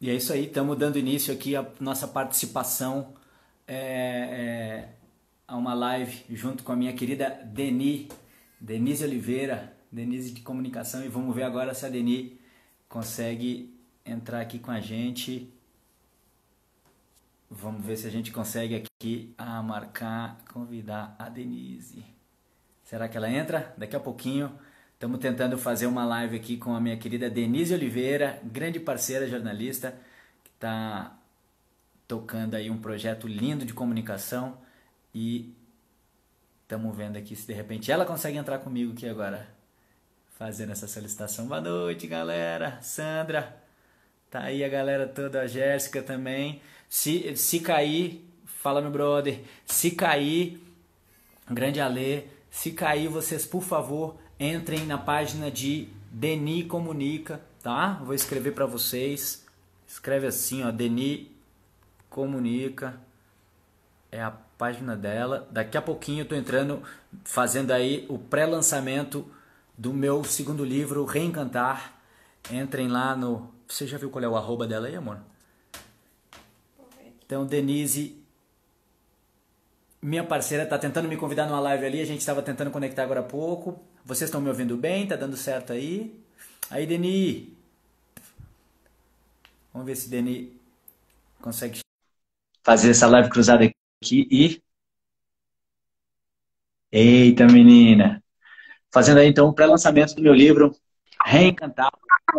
E é isso aí, estamos dando início aqui à nossa participação a uma live junto com a minha querida Denise Oliveira, Denise de Comunicação, e vamos ver agora se a Denise consegue entrar aqui com a gente. Vamos ver se a gente consegue aqui convidar a Denise. Será que ela entra? Daqui a pouquinho. Estamos tentando fazer uma live aqui com a minha querida Denise Oliveira, grande parceira jornalista, que está tocando aí um projeto lindo de comunicação, e estamos vendo aqui se de repente ela consegue entrar comigo aqui agora, fazendo essa solicitação. Boa noite, galera. Sandra, tá aí a galera toda, a Jéssica também. Se cair, fala meu brother, se cair, grande Alê, se cair vocês, por favor, entrem na página de Deni Comunica, tá? Vou escrever para vocês. Escreve assim, ó, Deni Comunica. É a página dela. Daqui a pouquinho eu tô entrando, fazendo aí o pré-lançamento do meu segundo livro, Reencantar. Entrem lá no... Você já viu qual é o arroba dela aí, amor? Então, Denise, minha parceira, tá tentando me convidar numa live ali. A gente estava tentando conectar agora há pouco. Vocês estão me ouvindo bem? Tá dando certo aí? Aí, Deni. Vamos ver se Deni consegue fazer essa live cruzada aqui e... Eita, menina! Fazendo aí, então, o pré-lançamento do meu livro, Reencantar.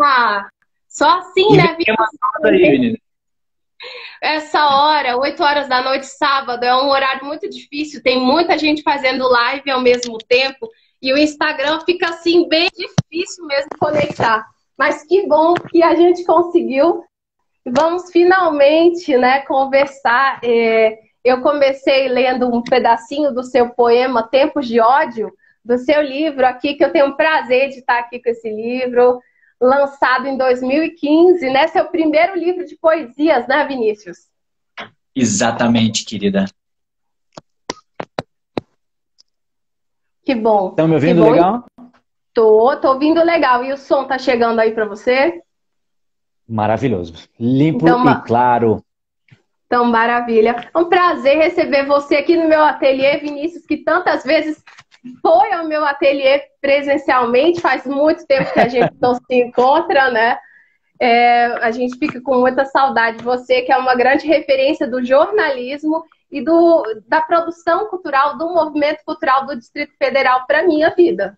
Ah, só assim, E né, vem uma nota aí, menina. Essa hora, 8 horas da noite, sábado, é um horário muito difícil. Tem muita gente fazendo live ao mesmo tempo. E o Instagram fica assim, bem difícil mesmo conectar. Mas que bom que a gente conseguiu. Vamos finalmente, né, conversar. Eu comecei lendo um pedacinho do seu poema Tempos de Ódio, do seu livro aqui, que eu tenho o prazer de estar aqui com esse livro, lançado em 2015, né? Seu primeiro livro de poesias, né, Vinícius? Exatamente, querida. Que bom. Estão me ouvindo legal? Tô ouvindo legal. E o som tá chegando aí para você? Maravilhoso. Limpo então, e claro. Então, maravilha. É um prazer receber você aqui no meu ateliê, Vinícius, que tantas vezes foi ao meu ateliê presencialmente. Faz muito tempo que a gente não se encontra, né? A gente fica com muita saudade de você, que é uma grande referência do jornalismo e da produção cultural, do movimento cultural do Distrito Federal para a minha vida.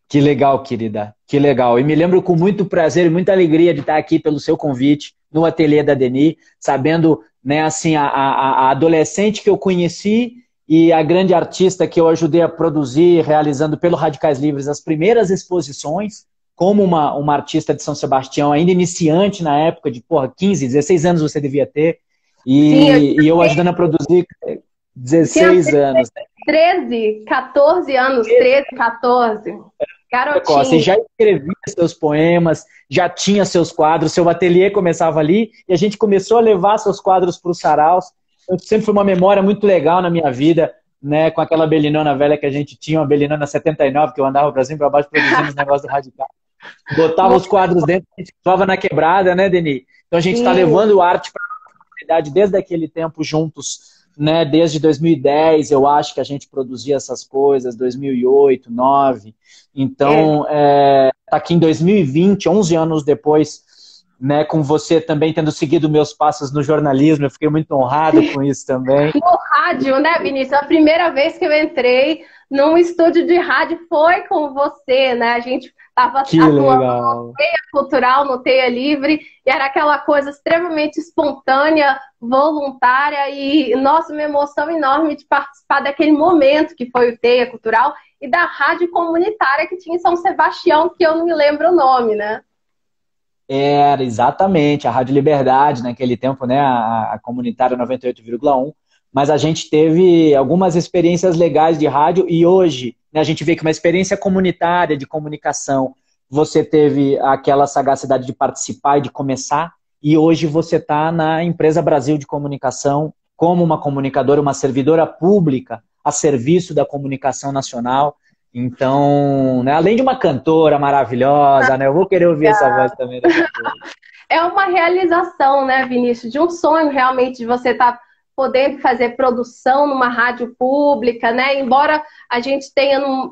Que legal, querida. Que legal. E me lembro com muito prazer e muita alegria de estar aqui pelo seu convite no ateliê da Deni, sabendo, né, assim, a adolescente que eu conheci e a grande artista que eu ajudei a produzir, realizando pelo Radicais Livres as primeiras exposições, como uma artista de São Sebastião, ainda iniciante na época, de 15, 16 anos você devia ter, e eu ajudando a produzir 16 anos. 13, 14 anos, 13, 14. Garotinho. Você já escrevia seus poemas, já tinha seus quadros, seu ateliê começava ali, e a gente começou a levar seus quadros para os saraus. Então, sempre foi uma memória muito legal na minha vida, né, com aquela belinona velha que a gente tinha, uma belinona 79, que eu andava para cima e para baixo produzindo os negócios do Radical. Botava os quadros dentro, a gente ficava na quebrada, né, Deni? Então a gente está levando arte para a comunidade desde aquele tempo juntos, né? Desde 2010, eu acho que a gente produzia essas coisas, 2008, 2009. Então, tá aqui em 2020, 11 anos depois, né, com você também tendo seguido meus passos no jornalismo, eu fiquei muito honrado com isso também. No rádio, né, Vinícius? A primeira vez que eu entrei num estúdio de rádio foi com você, né? A gente estava atuando no Teia Cultural, no Teia Livre, e era aquela coisa extremamente espontânea, voluntária, e, nossa, uma emoção enorme de participar daquele momento que foi o Teia Cultural e da rádio comunitária que tinha em São Sebastião, que eu não me lembro o nome, né? Era, exatamente, a Rádio Liberdade, naquele tempo, né, a comunitária 98,1, mas a gente teve algumas experiências legais de rádio e hoje, né, a gente vê que uma experiência comunitária de comunicação, você teve aquela sagacidade de participar e de começar, e hoje você está na Empresa Brasil de Comunicação como uma comunicadora, uma servidora pública a serviço da comunicação nacional. Então, né, além de uma cantora maravilhosa, né, eu vou querer ouvir essa voz também. É uma realização, né, Vinícius, de um sonho realmente de você estar podendo fazer produção numa rádio pública, né? Embora a gente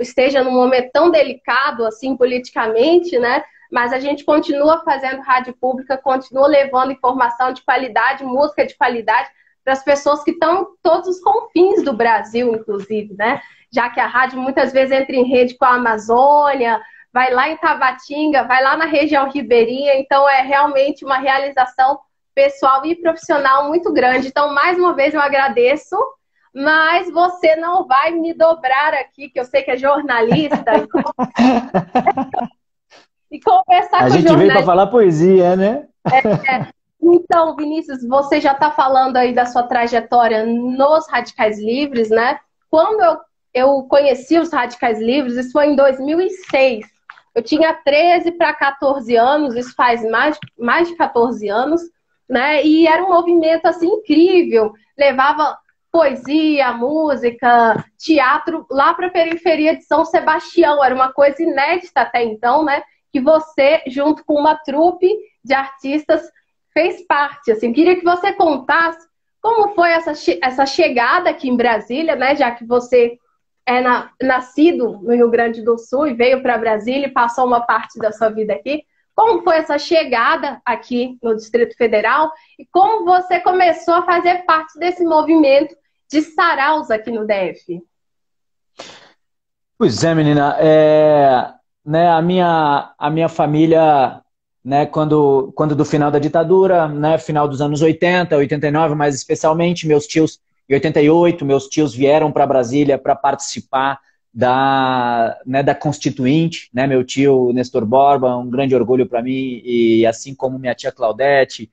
esteja num momento tão delicado assim politicamente, né? Mas a gente continua fazendo rádio pública, continua levando informação de qualidade, música de qualidade para as pessoas que estão em todos os confins do Brasil, inclusive, né? Já que a rádio muitas vezes entra em rede com a Amazônia, vai lá em Tabatinga, vai lá na região ribeirinha, então é realmente uma realização pessoal e profissional muito grande. Então, mais uma vez, eu agradeço, mas você não vai me dobrar aqui, que eu sei que é jornalista, e conversar com A gente veio para falar poesia, né? Então, Vinícius, você já está falando aí da sua trajetória nos Radicais Livres, né? Quando eu conheci os Radicais Livres, isso foi em 2006. Eu tinha 13 para 14 anos, isso faz mais de 14 anos, né? E era um movimento assim incrível, levava poesia, música, teatro lá para a periferia de São Sebastião, era uma coisa inédita até então, né? Que você, junto com uma trupe de artistas, fez parte. Assim, queria que você contasse como foi essa chegada aqui em Brasília, né? Já que você é nascido no Rio Grande do Sul e veio para Brasília e passou uma parte da sua vida aqui. Como foi essa chegada aqui no Distrito Federal e como você começou a fazer parte desse movimento de saraus aqui no DF? Pois é, menina. Né, a minha família, né, quando do final da ditadura, né, final dos anos 80, 89, mais especialmente, meus tios, em 88, meus tios vieram para Brasília para participar da Constituinte, né, meu tio Nestor Borba, um grande orgulho para mim, e assim como minha tia Claudete,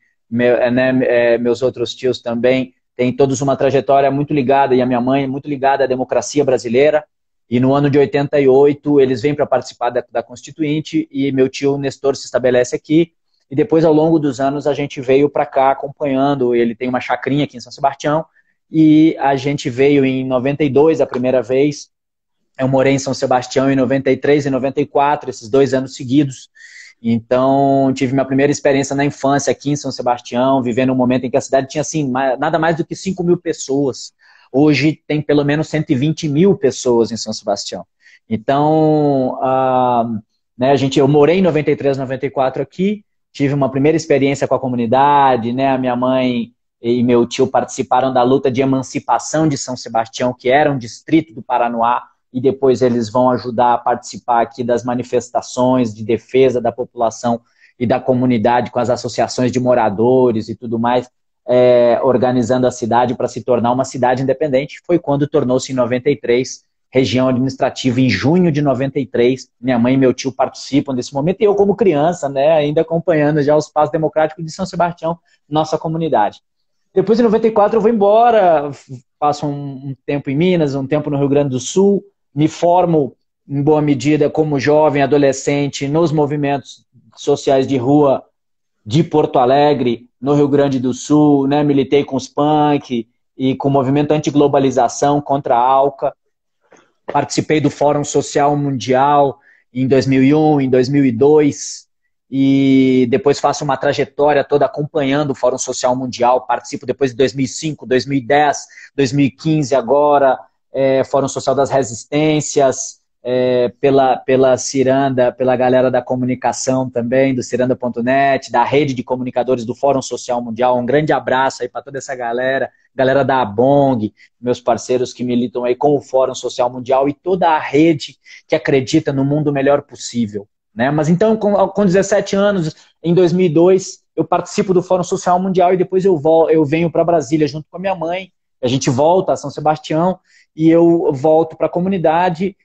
meus outros tios também, têm todos uma trajetória muito ligada, e a minha mãe muito ligada à democracia brasileira, e no ano de 88 eles vêm para participar da Constituinte, e meu tio Nestor se estabelece aqui, e depois ao longo dos anos a gente veio para cá acompanhando, ele tem uma chacrinha aqui em São Sebastião, e a gente veio em 92 a primeira vez. Eu morei em São Sebastião em 93 e 94, esses 2 anos seguidos. Então, tive minha primeira experiência na infância aqui em São Sebastião, vivendo um momento em que a cidade tinha assim, nada mais do que 5 mil pessoas. Hoje tem pelo menos 120 mil pessoas em São Sebastião. Então, né, eu morei em 93, 94 aqui, tive uma primeira experiência com a comunidade, né, a minha mãe e meu tio participaram da luta de emancipação de São Sebastião, que era um distrito do Paranoá, e depois eles vão ajudar a participar aqui das manifestações de defesa da população e da comunidade com as associações de moradores e tudo mais, organizando a cidade para se tornar uma cidade independente. Foi quando tornou-se em 93 região administrativa, em junho de 93. Minha mãe e meu tio participam desse momento, e eu como criança, né, ainda acompanhando já os passos democráticos de São Sebastião, nossa comunidade. Depois, em 94, eu vou embora, passo um tempo em Minas, um tempo no Rio Grande do Sul, me formo, em boa medida, como jovem, adolescente, nos movimentos sociais de rua de Porto Alegre, no Rio Grande do Sul, né? Militei com os punk e com o movimento anti-globalização contra a ALCA. Participei do Fórum Social Mundial em 2001, em 2002, e depois faço uma trajetória toda acompanhando o Fórum Social Mundial, participo depois de 2005, 2010, 2015 agora, Fórum Social das Resistências, pela Ciranda, pela galera da comunicação também, do ciranda.net, da rede de comunicadores do Fórum Social Mundial. Um grande abraço aí para toda essa galera da ABONG, meus parceiros que militam aí com o Fórum Social Mundial e toda a rede que acredita no mundo melhor possível. Né? Mas então, com 17 anos, em 2002, eu participo do Fórum Social Mundial e depois eu venho para Brasília junto com a minha mãe. A gente volta a São Sebastião e eu volto para a comunidade,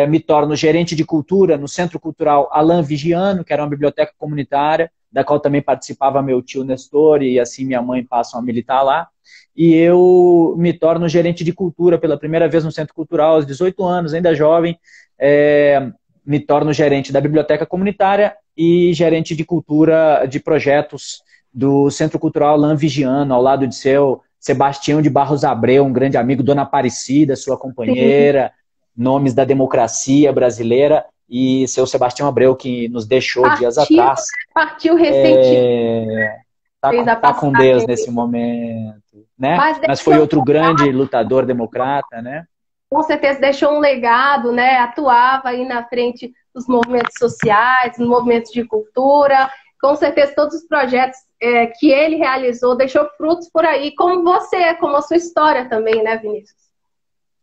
me torno gerente de cultura no Centro Cultural Alain Vigiano, que era uma biblioteca comunitária, da qual também participava meu tio Nestor, e assim minha mãe passam a militar lá. E eu me torno gerente de cultura pela primeira vez no Centro Cultural, aos 18 anos, ainda jovem, me torno gerente da biblioteca comunitária e gerente de cultura de projetos do Centro Cultural Alain Vigiano, ao lado de seu Sebastião de Barros Abreu, um grande amigo, Dona Aparecida, sua companheira, nomes da democracia brasileira. e seu Sebastião Abreu, que nos deixou dias Partiu, atrás. partiu recentemente. Fez a Tá com Deus passagem. nesse momento, né? Mas foi deixou outro grande lutador democrata, né? com certeza deixou um legado, né? Atuava aí na frente dos movimentos sociais, dos movimentos de cultura. Com certeza todos os projetos que ele realizou deixou frutos por aí, como você, como a sua história também, né, Vinícius?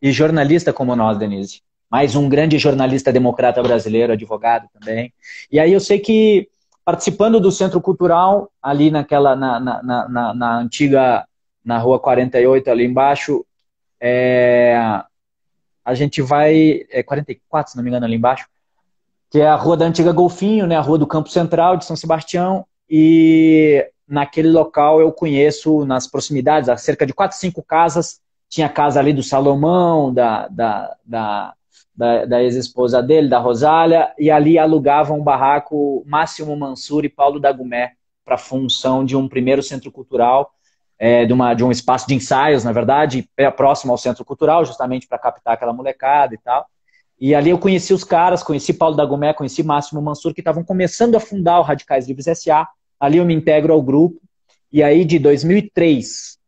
E jornalista como nós, Denise. Mais um grande jornalista democrata brasileiro, advogado também. E aí eu sei que, participando do Centro Cultural, ali na antiga, na Rua 48, ali embaixo, a gente vai... 44, se não me engano, ali embaixo, que é a Rua da Antiga Golfinho, né, a Rua do Campo Central de São Sebastião, e naquele local eu conheço, nas proximidades, há cerca de 4, 5 casas, tinha a casa ali do Salomão, da ex-esposa dele, da Rosália, e ali alugavam um barraco Máximo Mansur e Paulo da Gumé, para a função de um primeiro centro cultural, de um espaço de ensaios, na verdade, próximo ao centro cultural, justamente para captar aquela molecada e tal. E ali eu conheci os caras, conheci Paulo da Gumé, conheci Máximo Mansur, que estavam começando a fundar o Radicais Livres S.A. Ali eu me integro ao grupo. E aí, de 2003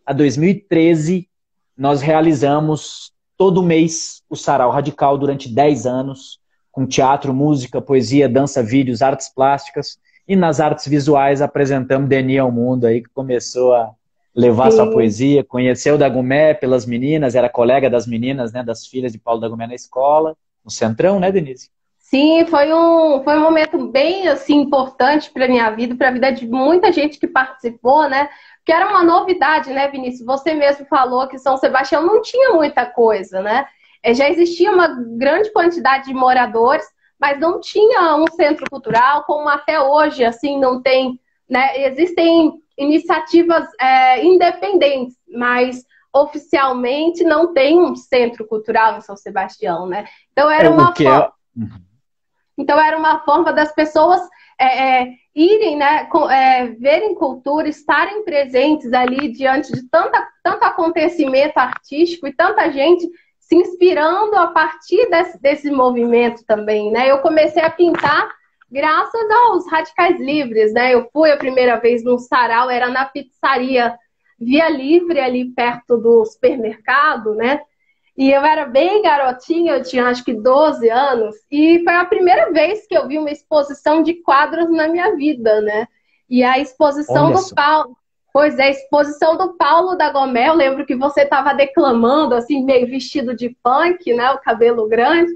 a 2013, nós realizamos todo mês o Sarau Radical durante 10 anos, com teatro, música, poesia, dança, vídeos, artes plásticas. E nas artes visuais apresentamos Denis ao mundo, aí que começou a levar sua poesia, conheceu da Gumé pelas meninas, era colega das meninas, né, das filhas de Paulo da Gumé na escola, no Centrão, né, Denise? Sim, foi um momento bem assim, importante para a minha vida, para a vida de muita gente que participou, né? Que era uma novidade, né, Vinícius? Você mesmo falou que São Sebastião não tinha muita coisa, né? Já existia uma grande quantidade de moradores, mas não tinha um centro cultural, como até hoje, assim, não tem, né? Existem iniciativas independentes, mas oficialmente não tem um centro cultural em São Sebastião, né? Então era então era uma forma das pessoas irem, né, verem cultura, estarem presentes ali diante de tanto acontecimento artístico e tanta gente se inspirando a partir desse movimento também, né? Eu comecei a pintar graças aos Radicais Livres, né? Eu fui a primeira vez num sarau, era na pizzaria Via Livre, ali perto do supermercado, né? E eu era bem garotinha, eu tinha acho que 12 anos, e foi a primeira vez que eu vi uma exposição de quadros na minha vida, né? E a exposição do Paulo... Pois é, a exposição do Paulo da Gomé, eu lembro que você estava declamando, assim, meio vestido de punk, né? O cabelo grande.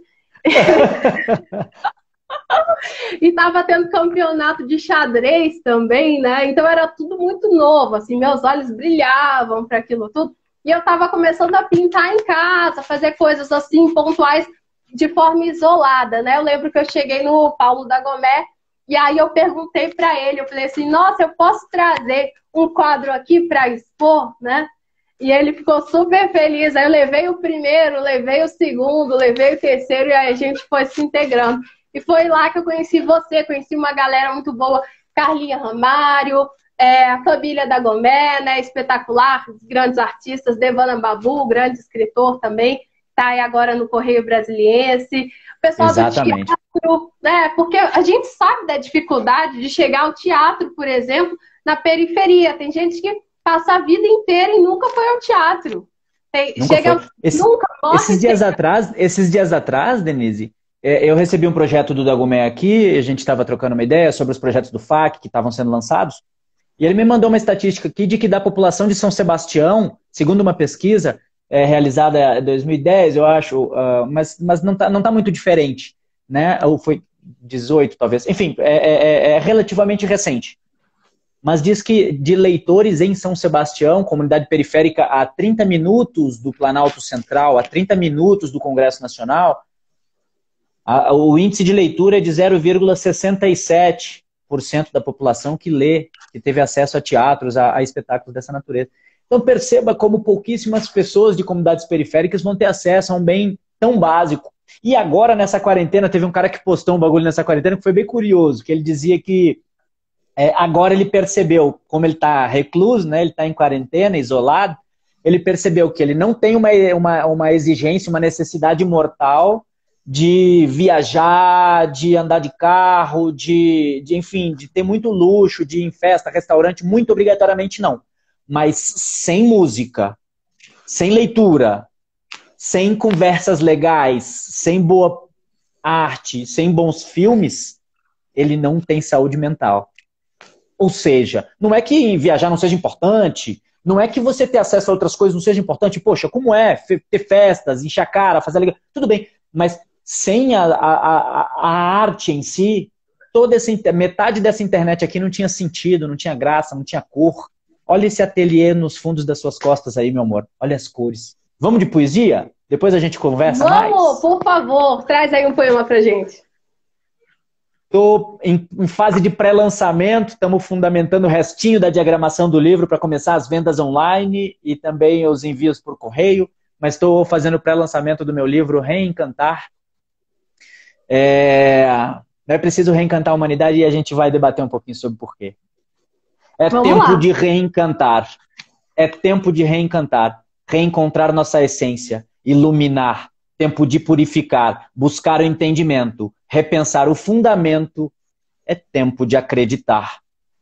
E estava tendo campeonato de xadrez também, né? Então era tudo muito novo, assim, meus olhos brilhavam para aquilo tudo. E eu estava começando a pintar em casa, fazer coisas assim, pontuais, de forma isolada, né? Eu lembro que eu cheguei no Paulo da Gomé, e aí eu perguntei para ele, eu falei assim, nossa, eu posso trazer um quadro aqui para expor, né? E ele ficou super feliz. Aí eu levei o primeiro, levei o segundo, levei o terceiro, e aí a gente foi se integrando. E foi lá que eu conheci você, conheci uma galera muito boa, Carlinha Ramário, a família da Gomé, né, espetacular, grandes artistas, Devana Babu, grande escritor também, está aí agora no Correio Brasiliense. O pessoal do teatro, né, porque a gente sabe da dificuldade de chegar ao teatro, por exemplo, na periferia. Tem gente que passa a vida inteira e nunca foi ao teatro. Esses dias atrás, Denise, eu recebi um projeto do Dagomé aqui, a gente estava trocando uma ideia sobre os projetos do FAC que estavam sendo lançados, e ele me mandou uma estatística aqui de que da população de São Sebastião, segundo uma pesquisa realizada em 2010, eu acho, mas não tá muito diferente, né? Ou foi 18, talvez. Enfim, é relativamente recente. Mas diz que de leitores em São Sebastião, comunidade periférica a 30 minutos do Planalto Central, a 30 minutos do Congresso Nacional, o índice de leitura é de 0,67% da população que lê, que teve acesso a teatros, a espetáculos dessa natureza. Então perceba como pouquíssimas pessoas de comunidades periféricas vão ter acesso a um bem tão básico. E agora, nessa quarentena, teve um cara que postou um bagulho nessa quarentena que foi bem curioso, que ele dizia que agora ele percebeu, como ele está recluso, né, ele está em quarentena, isolado, ele percebeu que ele não tem uma exigência, uma necessidade mortal de viajar, de andar de carro, enfim, de ter muito luxo, de ir em festa, restaurante, muito obrigatoriamente não. Mas sem música, sem leitura, sem conversas legais, sem boa arte, sem bons filmes, ele não tem saúde mental. Ou seja, não é que viajar não seja importante, não é que você ter acesso a outras coisas não seja importante. Poxa, como é ter festas, encher a cara, fazer legal, tudo bem, mas sem a arte em si, metade dessa internet aqui não tinha sentido, não tinha graça, não tinha cor. Olha esse ateliê nos fundos das suas costas aí, meu amor. Olha as cores. Vamos de poesia? Depois a gente conversa mais? Vamos, por favor, traz aí um poema pra gente. Estou em fase de pré-lançamento, estamos fundamentando o restinho da diagramação do livro para começar as vendas online e também os envios por correio, mas estou fazendo o pré-lançamento do meu livro Reencantar. É preciso reencantar a humanidade e a gente vai debater um pouquinho sobre por quê. Vamos tempo lá. de reencantar. É tempo de reencantar. Reencontrar nossa essência. Iluminar. Tempo de purificar. Buscar o entendimento. Repensar o fundamento. É tempo de acreditar.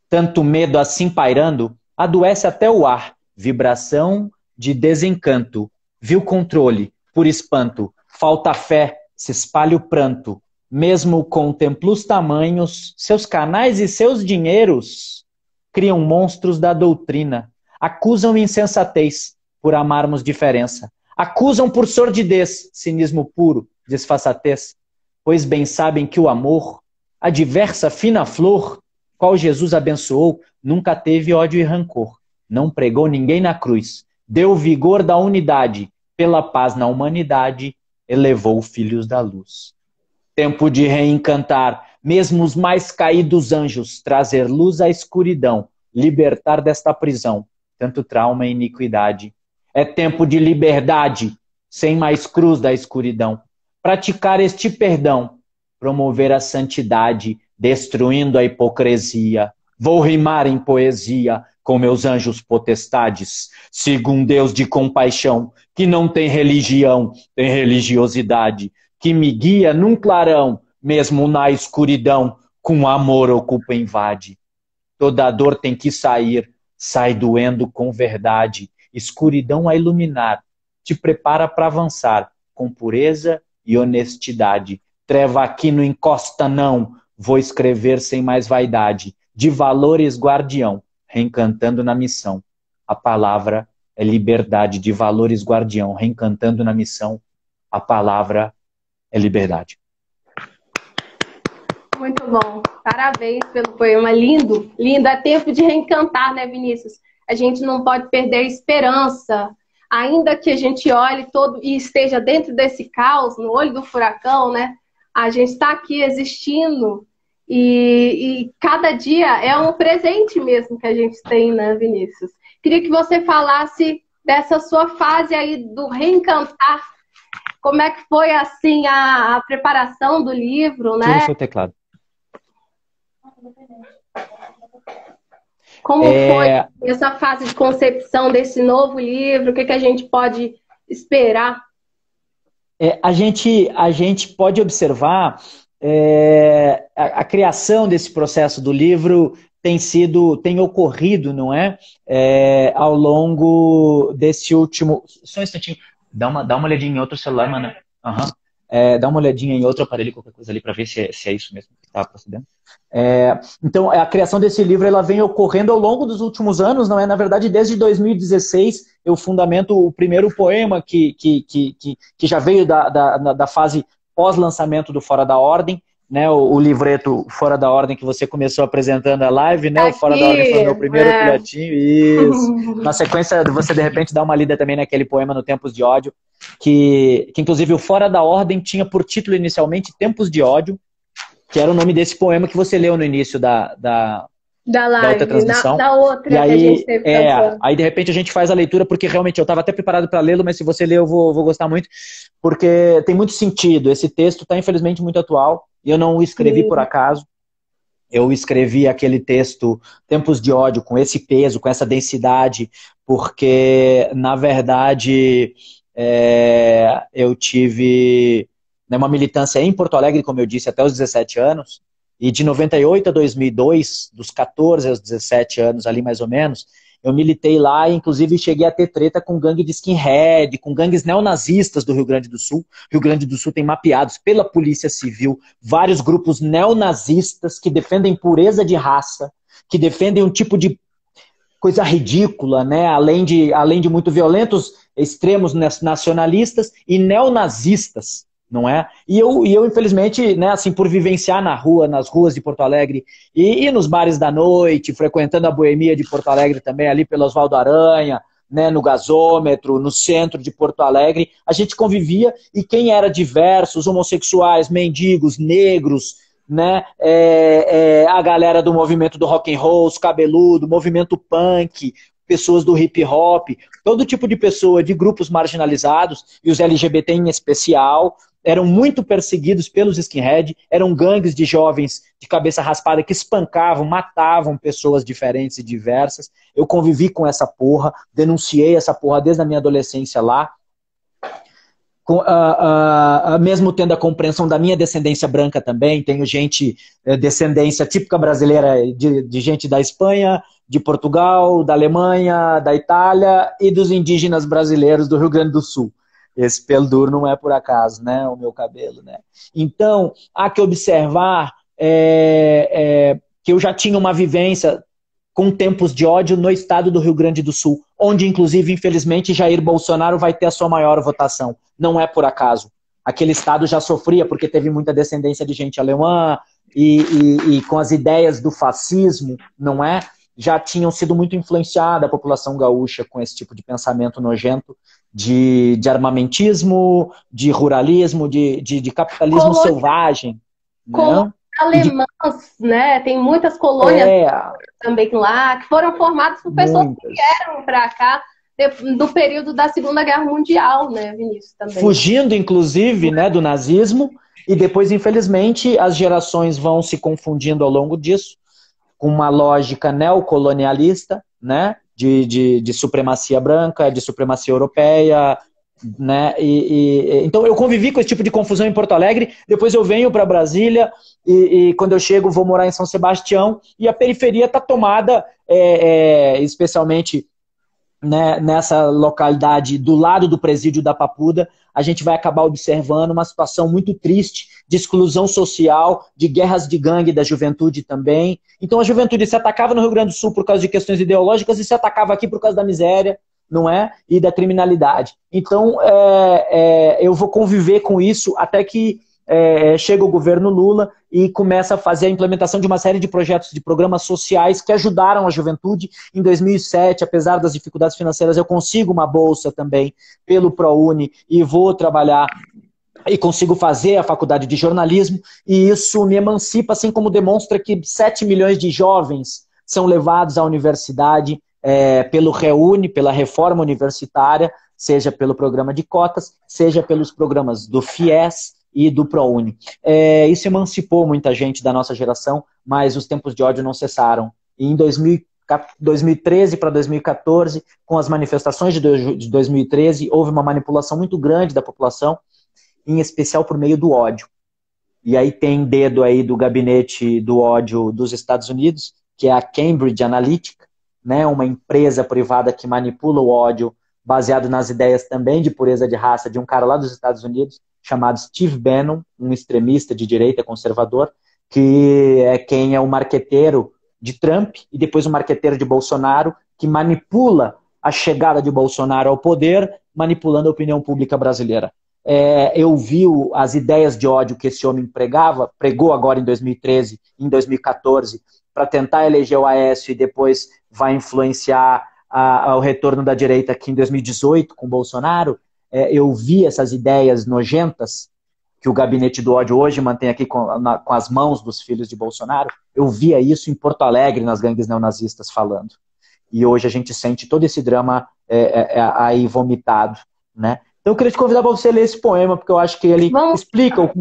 Tanto medo assim pairando, adoece até o ar. Vibração de desencanto. Viu controle, por espanto. Falta fé, se espalha o pranto. Mesmo com templos tamanhos, seus canais e seus dinheiros criam monstros da doutrina. Acusam insensatez por amarmos diferença. Acusam por sordidez, cinismo puro, disfarçatez. Pois bem sabem que o amor, a diversa fina flor, qual Jesus abençoou, nunca teve ódio e rancor. Não pregou ninguém na cruz. Deu vigor da unidade. Pela paz na humanidade, elevou filhos da luz. Tempo de reencantar, mesmo os mais caídos anjos, trazer luz à escuridão, libertar desta prisão, tanto trauma e iniquidade. É tempo de liberdade, sem mais cruz da escuridão. Praticar este perdão, promover a santidade, destruindo a hipocrisia. Vou rimar em poesia com meus anjos potestades, sigo um Deus de compaixão, que não tem religião, tem religiosidade, que me guia num clarão, mesmo na escuridão, com amor ocupa e invade. Toda dor tem que sair, sai doendo com verdade, escuridão a iluminar, te prepara para avançar, com pureza e honestidade. Treva aqui não encosta não, vou escrever sem mais vaidade, de valores guardião, reencantando na missão. A palavra é liberdade, de valores guardião, reencantando na missão. A palavra é liberdade. Muito bom. Parabéns pelo poema. Lindo, lindo. É tempo de reencantar, né, Vinícius? A gente não pode perder a esperança. Ainda que a gente olhe todo e esteja dentro desse caos, no olho do furacão, né? A gente está aqui existindo e cada dia é um presente mesmo que a gente tem, né, Vinícius? Queria que você falasse dessa sua fase aí do reencantar. Como é que foi, assim, a preparação do livro, né? Tira o seu teclado. Como foi essa fase de concepção desse novo livro? O que a gente pode esperar? A gente pode observar a criação desse processo do livro tem ocorrido, não é? Ao longo desse último... Só um instantinho. Dá uma olhadinha em outro celular, mano. Uhum. Dá uma olhadinha em outro aparelho, qualquer coisa ali, para ver se é isso mesmo que está procedendo. Então, a criação desse livro ela vem ocorrendo ao longo dos últimos anos, não é? Na verdade, desde 2016, eu fundamento o primeiro poema que já veio da fase pós-lançamento do Fora da Ordem, né? O livreto Fora da Ordem que você começou apresentando a live, né? Aqui, o Fora da Ordem foi o meu primeiro filhotinho. Isso. Na sequência, você de repente dá uma lida também naquele poema No Tempos de Ódio, que inclusive o Fora da Ordem tinha por título inicialmente Tempos de Ódio, que era o nome desse poema que você leu no início da live, outra transmissão. Da outra e aí, que a gente teve aí de repente a gente faz a leitura, porque realmente eu estava até preparado para lê-lo, mas se você ler eu vou gostar muito, porque tem muito sentido. Esse texto está infelizmente muito atual, e eu não o escrevi por acaso. Eu escrevi aquele texto Tempos de Ódio com esse peso, com essa densidade, porque na verdade eu tive né, uma militância em Porto Alegre, como eu disse, até os 17 anos, e de 98 a 2002, dos 14 aos 17 anos ali mais ou menos, eu militei lá e inclusive cheguei a ter treta com gangue de skinhead, com gangues neonazistas do Rio Grande do Sul. Rio Grande do Sul tem mapeados pela Polícia Civil vários grupos neonazistas que defendem pureza de raça, que defendem um tipo de coisa ridícula, né? Além de muito violentos, extremos nacionalistas e neonazistas, não é? E eu infelizmente, né, assim, por vivenciar nas ruas de Porto Alegre e nos bares da noite, frequentando a boemia de Porto Alegre também, ali pelo Oswaldo Aranha, né, no gasômetro, no centro de Porto Alegre, a gente convivia e quem era diverso, os homossexuais, mendigos, negros, né, a galera do movimento do rock and roll, os cabeludo, movimento punk, pessoas do hip hop, todo tipo de pessoa de grupos marginalizados, e os LGBT em especial, eram muito perseguidos pelos skinhead, eram gangues de jovens de cabeça raspada que espancavam, matavam pessoas diferentes e diversas. Eu convivi com essa porra, denunciei essa porra desde a minha adolescência lá, mesmo tendo a compreensão da minha descendência branca também, tenho gente, descendência típica brasileira de gente da Espanha, de Portugal, da Alemanha, da Itália e dos indígenas brasileiros do Rio Grande do Sul. Esse pelo duro não é por acaso, né? O meu cabelo, né? Então, há que observar que eu já tinha uma vivência com tempos de ódio no estado do Rio Grande do Sul, onde, inclusive, infelizmente, Jair Bolsonaro vai ter a sua maior votação. Não é por acaso. Aquele estado já sofria porque teve muita descendência de gente alemã e com as ideias do fascismo, não é? Já tinham sido muito influenciada a população gaúcha com esse tipo de pensamento nojento de armamentismo, de ruralismo, de capitalismo selvagem. Colônias alemãs, né? Tem muitas colônias também lá, que foram formadas por pessoas que vieram para cá do período da Segunda Guerra Mundial, né, Vinícius? Também. Fugindo, inclusive, né, do nazismo, e depois, infelizmente, as gerações vão se confundindo ao longo disso, com uma lógica neocolonialista, né, de supremacia branca, de supremacia europeia, né, então eu convivi com esse tipo de confusão em Porto Alegre, depois eu venho para Brasília e quando eu chego vou morar em São Sebastião e a periferia está tomada, especialmente, né, nessa localidade do lado do presídio da Papuda, a gente vai acabar observando uma situação muito triste de exclusão social, de guerras de gangue da juventude também. Então a juventude se atacava no Rio Grande do Sul por causa de questões ideológicas e se atacava aqui por causa da miséria, não é? E da criminalidade. Então eu vou conviver com isso até que chega o governo Lula e começa a fazer a implementação de uma série de projetos, de programas sociais que ajudaram a juventude. Em 2007, apesar das dificuldades financeiras, eu consigo uma bolsa também pelo ProUni e vou trabalhar e consigo fazer a faculdade de jornalismo e isso me emancipa, assim como demonstra que 7 milhões de jovens são levados à universidade pelo REUNI, pela reforma universitária, seja pelo programa de cotas, seja pelos programas do FIES e do ProUni. Isso emancipou muita gente da nossa geração, mas os tempos de ódio não cessaram. E em 2013 para 2014, com as manifestações de 2013, houve uma manipulação muito grande da população, em especial por meio do ódio. E aí tem dedo aí do gabinete do ódio dos Estados Unidos, que é a Cambridge Analytica, né, uma empresa privada que manipula o ódio baseado nas ideias também de pureza de raça de um cara lá dos Estados Unidos, chamado Steve Bannon, um extremista de direita conservador, que é quem é o marqueteiro de Trump e depois o marqueteiro de Bolsonaro, que manipula a chegada de Bolsonaro ao poder, manipulando a opinião pública brasileira. Eu vi as ideias de ódio que esse homem pregou agora em 2013, em 2014, para tentar eleger o Aécio e depois vai influenciar o retorno da direita aqui em 2018 com Bolsonaro. Eu vi essas ideias nojentas que o gabinete do ódio hoje mantém aqui com as mãos dos filhos de Bolsonaro. Eu via isso em Porto Alegre, nas gangues neonazistas falando. E hoje a gente sente todo esse drama aí vomitado, né? Então eu queria te convidar para você ler esse poema, porque eu acho que ele explica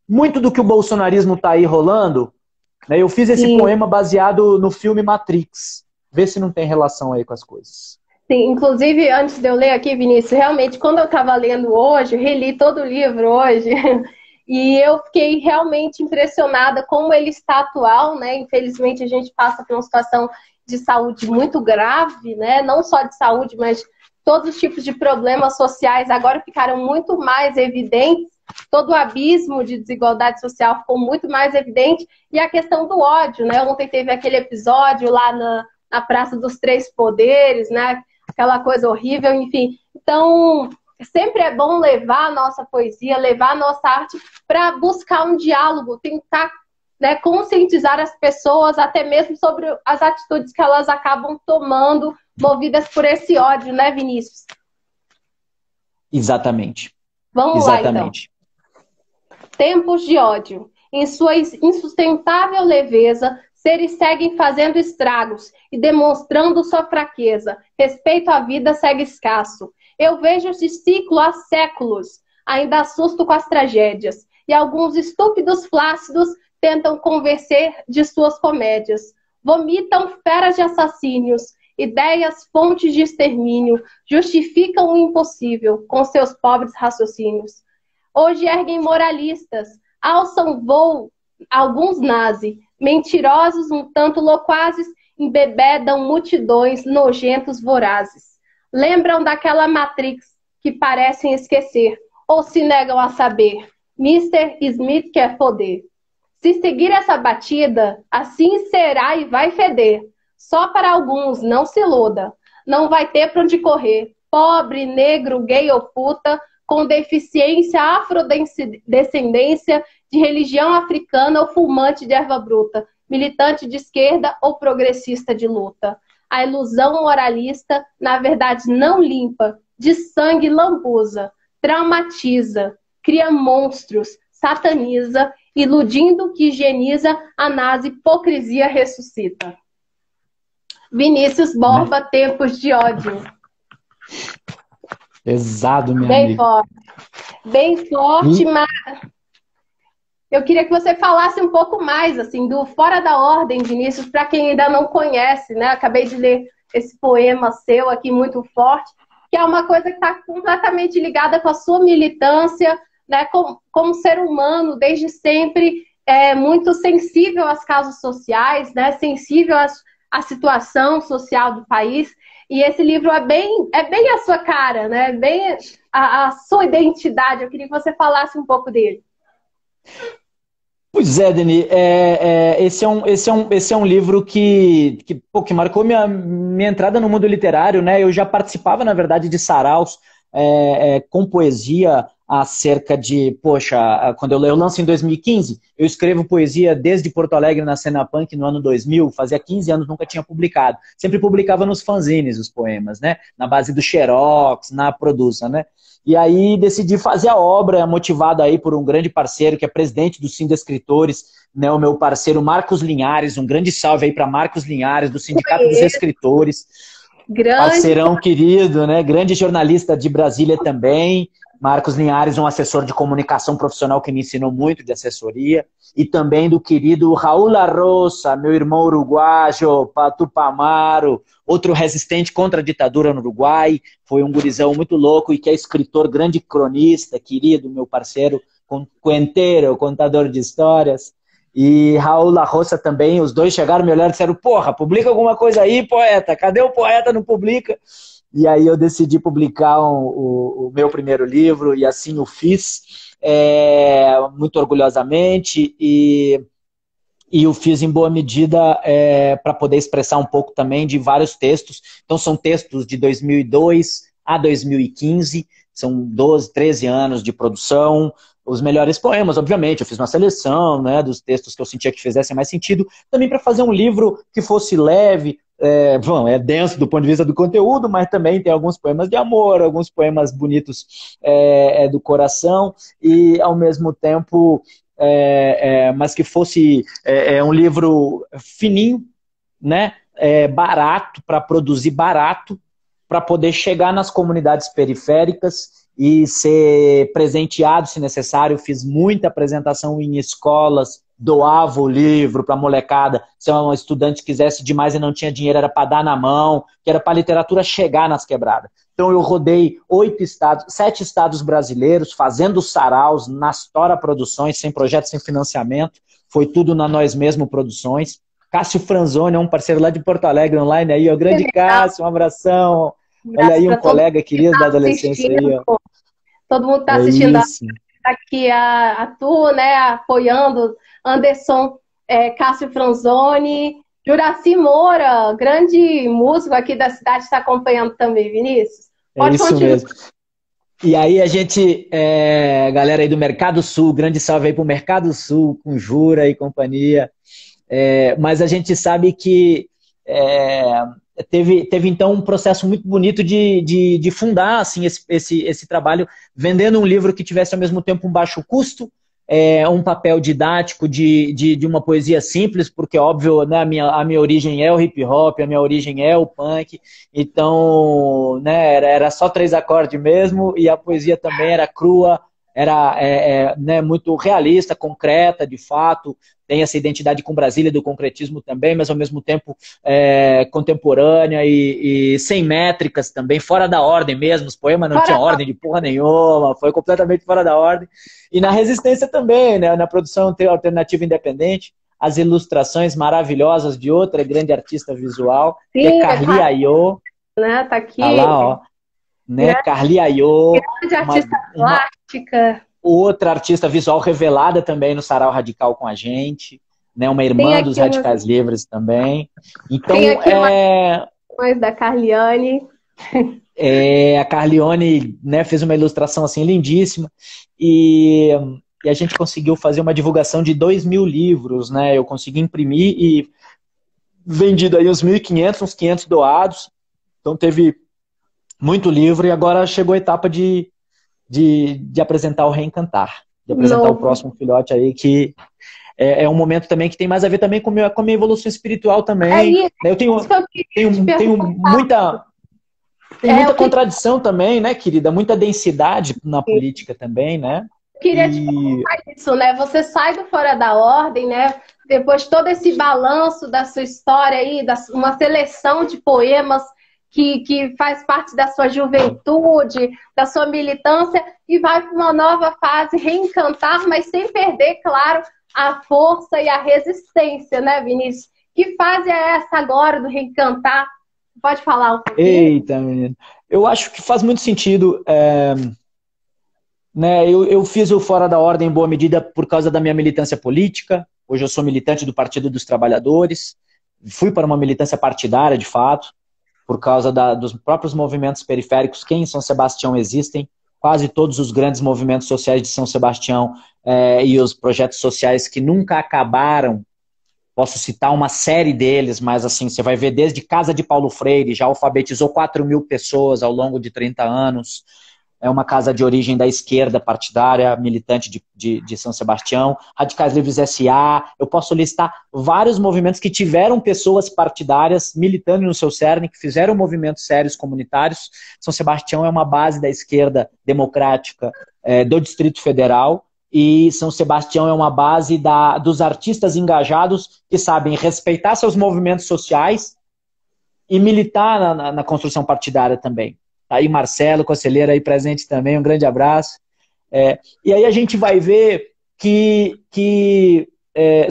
muito do que o bolsonarismo está aí rolando. Né? Eu fiz esse poema baseado no filme Matrix. Vê se não tem relação aí com as coisas. Sim, inclusive, antes de eu ler aqui, Vinícius, realmente, quando eu estava lendo hoje, reli todo o livro hoje, E eu fiquei realmente impressionada como ele está atual, né? Infelizmente, a gente passa por uma situação de saúde muito grave, né? Não só de saúde, mas todos os tipos de problemas sociais agora ficaram muito mais evidentes. Todo o abismo de desigualdade social ficou muito mais evidente. E a questão do ódio, né? Ontem teve aquele episódio lá na Praça dos Três Poderes, né? Aquela coisa horrível, enfim. Então, sempre é bom levar a nossa poesia, levar a nossa arte para buscar um diálogo, tentar, né, conscientizar as pessoas até mesmo sobre as atitudes que elas acabam tomando, movidas por esse ódio, né, Vinícius? Exatamente. Vamos Exatamente. lá, então. Tempos de ódio. Em sua insustentável leveza, seres seguem fazendo estragos e demonstrando sua fraqueza. Respeito à vida segue escasso. Eu vejo esse ciclo há séculos. Ainda assusto com as tragédias. E alguns estúpidos flácidos tentam convencer de suas comédias. Vomitam feras de assassínios, ideias fontes de extermínio, justificam o impossível com seus pobres raciocínios. Hoje erguem moralistas, alçam voo alguns nazi, mentirosos um tanto loquazes, embebedam multidões nojentos vorazes. Lembram daquela Matrix que parecem esquecer, ou se negam a saber. Mr. Smith quer poder. Se seguir essa batida, assim será e vai feder. Só para alguns, não se iluda. Não vai ter para onde correr. Pobre, negro, gay ou puta, com deficiência, afrodescendência, de religião africana ou fumante de erva bruta, militante de esquerda ou progressista de luta. A ilusão moralista, na verdade, não limpa, de sangue lambuza, traumatiza, cria monstros, sataniza, iludindo que higieniza, a nazi hipocrisia ressuscita. Vinícius Borba, Tempos de ódio. Pesado, minha bem amiga. Forte. Bem forte, mas eu queria que você falasse um pouco mais, assim, do Fora da Ordem, Vinícius, para quem ainda não conhece, né? Acabei de ler esse poema seu aqui, muito forte, que é uma coisa que está completamente ligada com a sua militância, né? Como ser humano, desde sempre, muito sensível às causas sociais, né? Sensível à situação social do país. E esse livro é bem a sua cara, né? Bem a sua identidade. Eu queria que você falasse um pouco dele. Pois é, Deni, esse é um livro que marcou minha entrada no mundo literário, né? Eu já participava, na verdade, de saraus com poesia há cerca de, quando eu lanço em 2015, eu escrevo poesia desde Porto Alegre na cena punk no ano 2000, fazia 15 anos, nunca tinha publicado. Sempre publicava nos fanzines os poemas, né? Na base do Xerox, na Produça, né? E aí decidi fazer a obra, motivado aí por um grande parceiro, que é presidente do Sindicato de Escritores, né, o meu parceiro Marcos Linhares, um grande salve aí para Marcos Linhares, do Sindicato dos Escritores. Grande parceirão querido, né? Grande jornalista de Brasília também. Marcos Linhares, um assessor de comunicação profissional que me ensinou muito de assessoria. E também do querido Raul Arroça, meu irmão uruguaio, Tupamaro, outro resistente contra a ditadura no Uruguai. Foi um gurizão muito louco e que é escritor, grande cronista, querido, meu parceiro, cuenteiro, contador de histórias. E Raul Arroça também, os dois chegaram, me olharam e disseram, porra, publica alguma coisa aí, poeta, cadê o poeta, não publica? E aí eu decidi publicar o meu primeiro livro, e assim o fiz, muito orgulhosamente, e o fiz em boa medida para poder expressar um pouco também de vários textos. Então são textos de 2002 a 2015, são 12, 13 anos de produção, os melhores poemas, obviamente, eu fiz uma seleção, né, dos textos que eu sentia que fizessem mais sentido, também para fazer um livro que fosse leve, é denso do ponto de vista do conteúdo, mas também tem alguns poemas de amor, alguns poemas bonitos do coração, e ao mesmo tempo, mas que fosse um livro fininho, né, barato, para produzir barato, para poder chegar nas comunidades periféricas e ser presenteado, se necessário. Fiz muita apresentação em escolas doava o livro para a molecada. Se um estudante quisesse demais e não tinha dinheiro, era para dar na mão, que era para a literatura chegar nas quebradas. Então eu rodei 7 estados brasileiros, fazendo saraus, nas Tora Produções, sem projeto, sem financiamento. Foi tudo na Nós Mesmo Produções. Cássio Franzoni é um parceiro lá de Porto Alegre, online aí, ó. Grande Cássio, um abração. Olha aí, um colega querido da adolescência aí, ó. Todo mundo está assistindo aqui a tu, né, apoiando Anderson, Cássio Franzoni, Juraci Moura, grande músico aqui da cidade, está acompanhando também, Vinícius. Pode continuar. Mesmo. E aí a gente, galera aí do Mercado Sul, grande salve aí pro Mercado Sul, com Jura e companhia. Mas a gente sabe que teve então um processo muito bonito de fundar assim, esse trabalho, vendendo um livro que tivesse ao mesmo tempo um baixo custo, um papel didático de uma poesia simples, porque óbvio, né, a minha origem é o hip hop, a minha origem é o punk, então, né, era só 3 acordes mesmo, e a poesia também era crua, era né, muito realista, concreta, de fato, tem essa identidade com Brasília do concretismo também, mas ao mesmo tempo contemporânea e sem métricas também, fora da ordem mesmo, os poemas não tinham ordem de porra nenhuma, foi completamente fora da ordem. E na resistência também, né, na produção alternativa independente, as ilustrações maravilhosas de outra grande artista visual, sim, que é Carli Ayô. Né, tá aqui. Tá lá, ó. Né, Carli Ayô. Grande artista plástica. Outra artista visual revelada também no Sarau Radical com a gente, né? Uma irmã dos Radicais Livres também. Então, tem aqui uma da Carliane. A Carliane, né, fez uma ilustração assim lindíssima e a gente conseguiu fazer uma divulgação de 2.000 livros, né? Eu consegui imprimir e vendido aí uns 1.500, uns 500 doados. Então teve muito livro e agora chegou a etapa de apresentar o Reencantar, de apresentar o próximo filhote aí, que é um momento também que tem mais a ver também com a minha evolução espiritual também. Eu tenho muita contradição também, né, querida? Muita densidade na política também, né? Eu queria te perguntar isso, né? Você sai do Fora da Ordem, né? Depois de todo esse balanço da sua história aí, uma seleção de poemas que faz parte da sua juventude, da sua militância, e vai para uma nova fase, reencantar, mas sem perder, claro, a força e a resistência, né, Vinícius? Que fase é essa agora do reencantar? Pode falar um pouquinho? Eita, menino. Eu acho que faz muito sentido. Né, eu fiz o Fora da Ordem em boa medida por causa da minha militância política. Hoje eu sou militante do Partido dos Trabalhadores. Fui para uma militância partidária, de fato, por causa dos próprios movimentos periféricos que em São Sebastião existem. Quase todos os grandes movimentos sociais de São Sebastião e os projetos sociais que nunca acabaram. Posso citar uma série deles, mas assim, você vai ver desde Casa de Paulo Freire, já alfabetizou 4.000 pessoas ao longo de 30 anos. É uma casa de origem da esquerda partidária, militante de São Sebastião, Radicais Livres S.A. Eu posso listar vários movimentos que tiveram pessoas partidárias militando no seu cerne, que fizeram movimentos sérios comunitários. São Sebastião é uma base da esquerda democrática do Distrito Federal, e São Sebastião é uma base dos artistas engajados que sabem respeitar seus movimentos sociais e militar na construção partidária também. Aí Marcelo, conselheiro aí presente também, um grande abraço. E aí a gente vai ver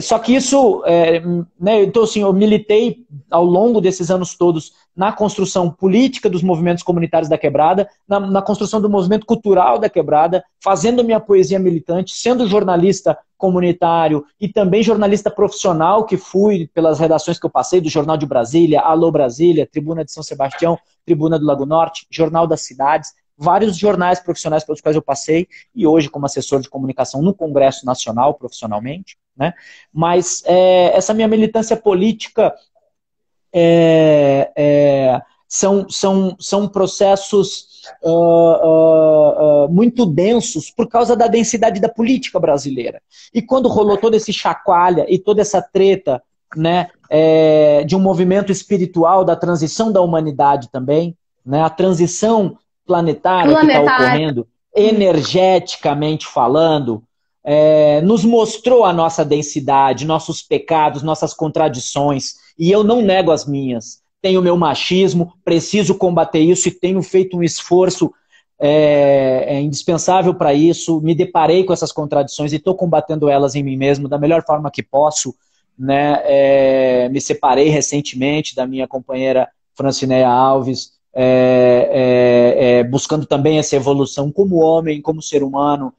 só que isso, né, então assim, eu militei ao longo desses anos todos na construção política dos movimentos comunitários da Quebrada, na construção do movimento cultural da Quebrada, fazendo minha poesia militante, sendo jornalista comunitário e também jornalista profissional, que fui pelas redações que eu passei, do Jornal de Brasília, Alô Brasília, Tribuna de São Sebastião, Tribuna do Lago Norte, Jornal das Cidades, vários jornais profissionais pelos quais eu passei, e hoje como assessor de comunicação no Congresso Nacional, profissionalmente, né? Mas essa minha militância política são processos muito densos por causa da densidade da política brasileira. E quando rolou todo esse chacoalha e toda essa treta, né, de um movimento espiritual da transição da humanidade também, né, a transição planetária que está ocorrendo, energeticamente falando, nos mostrou a nossa densidade, nossos pecados, nossas contradições, e eu não nego as minhas. Tenho meu machismo, preciso combater isso e tenho feito um esforço indispensável para isso. Me deparei com essas contradições e estou combatendo elas em mim mesmo da melhor forma que posso, né? Me separei recentemente da minha companheira Francineia Alves, buscando também essa evolução como homem, como ser humano,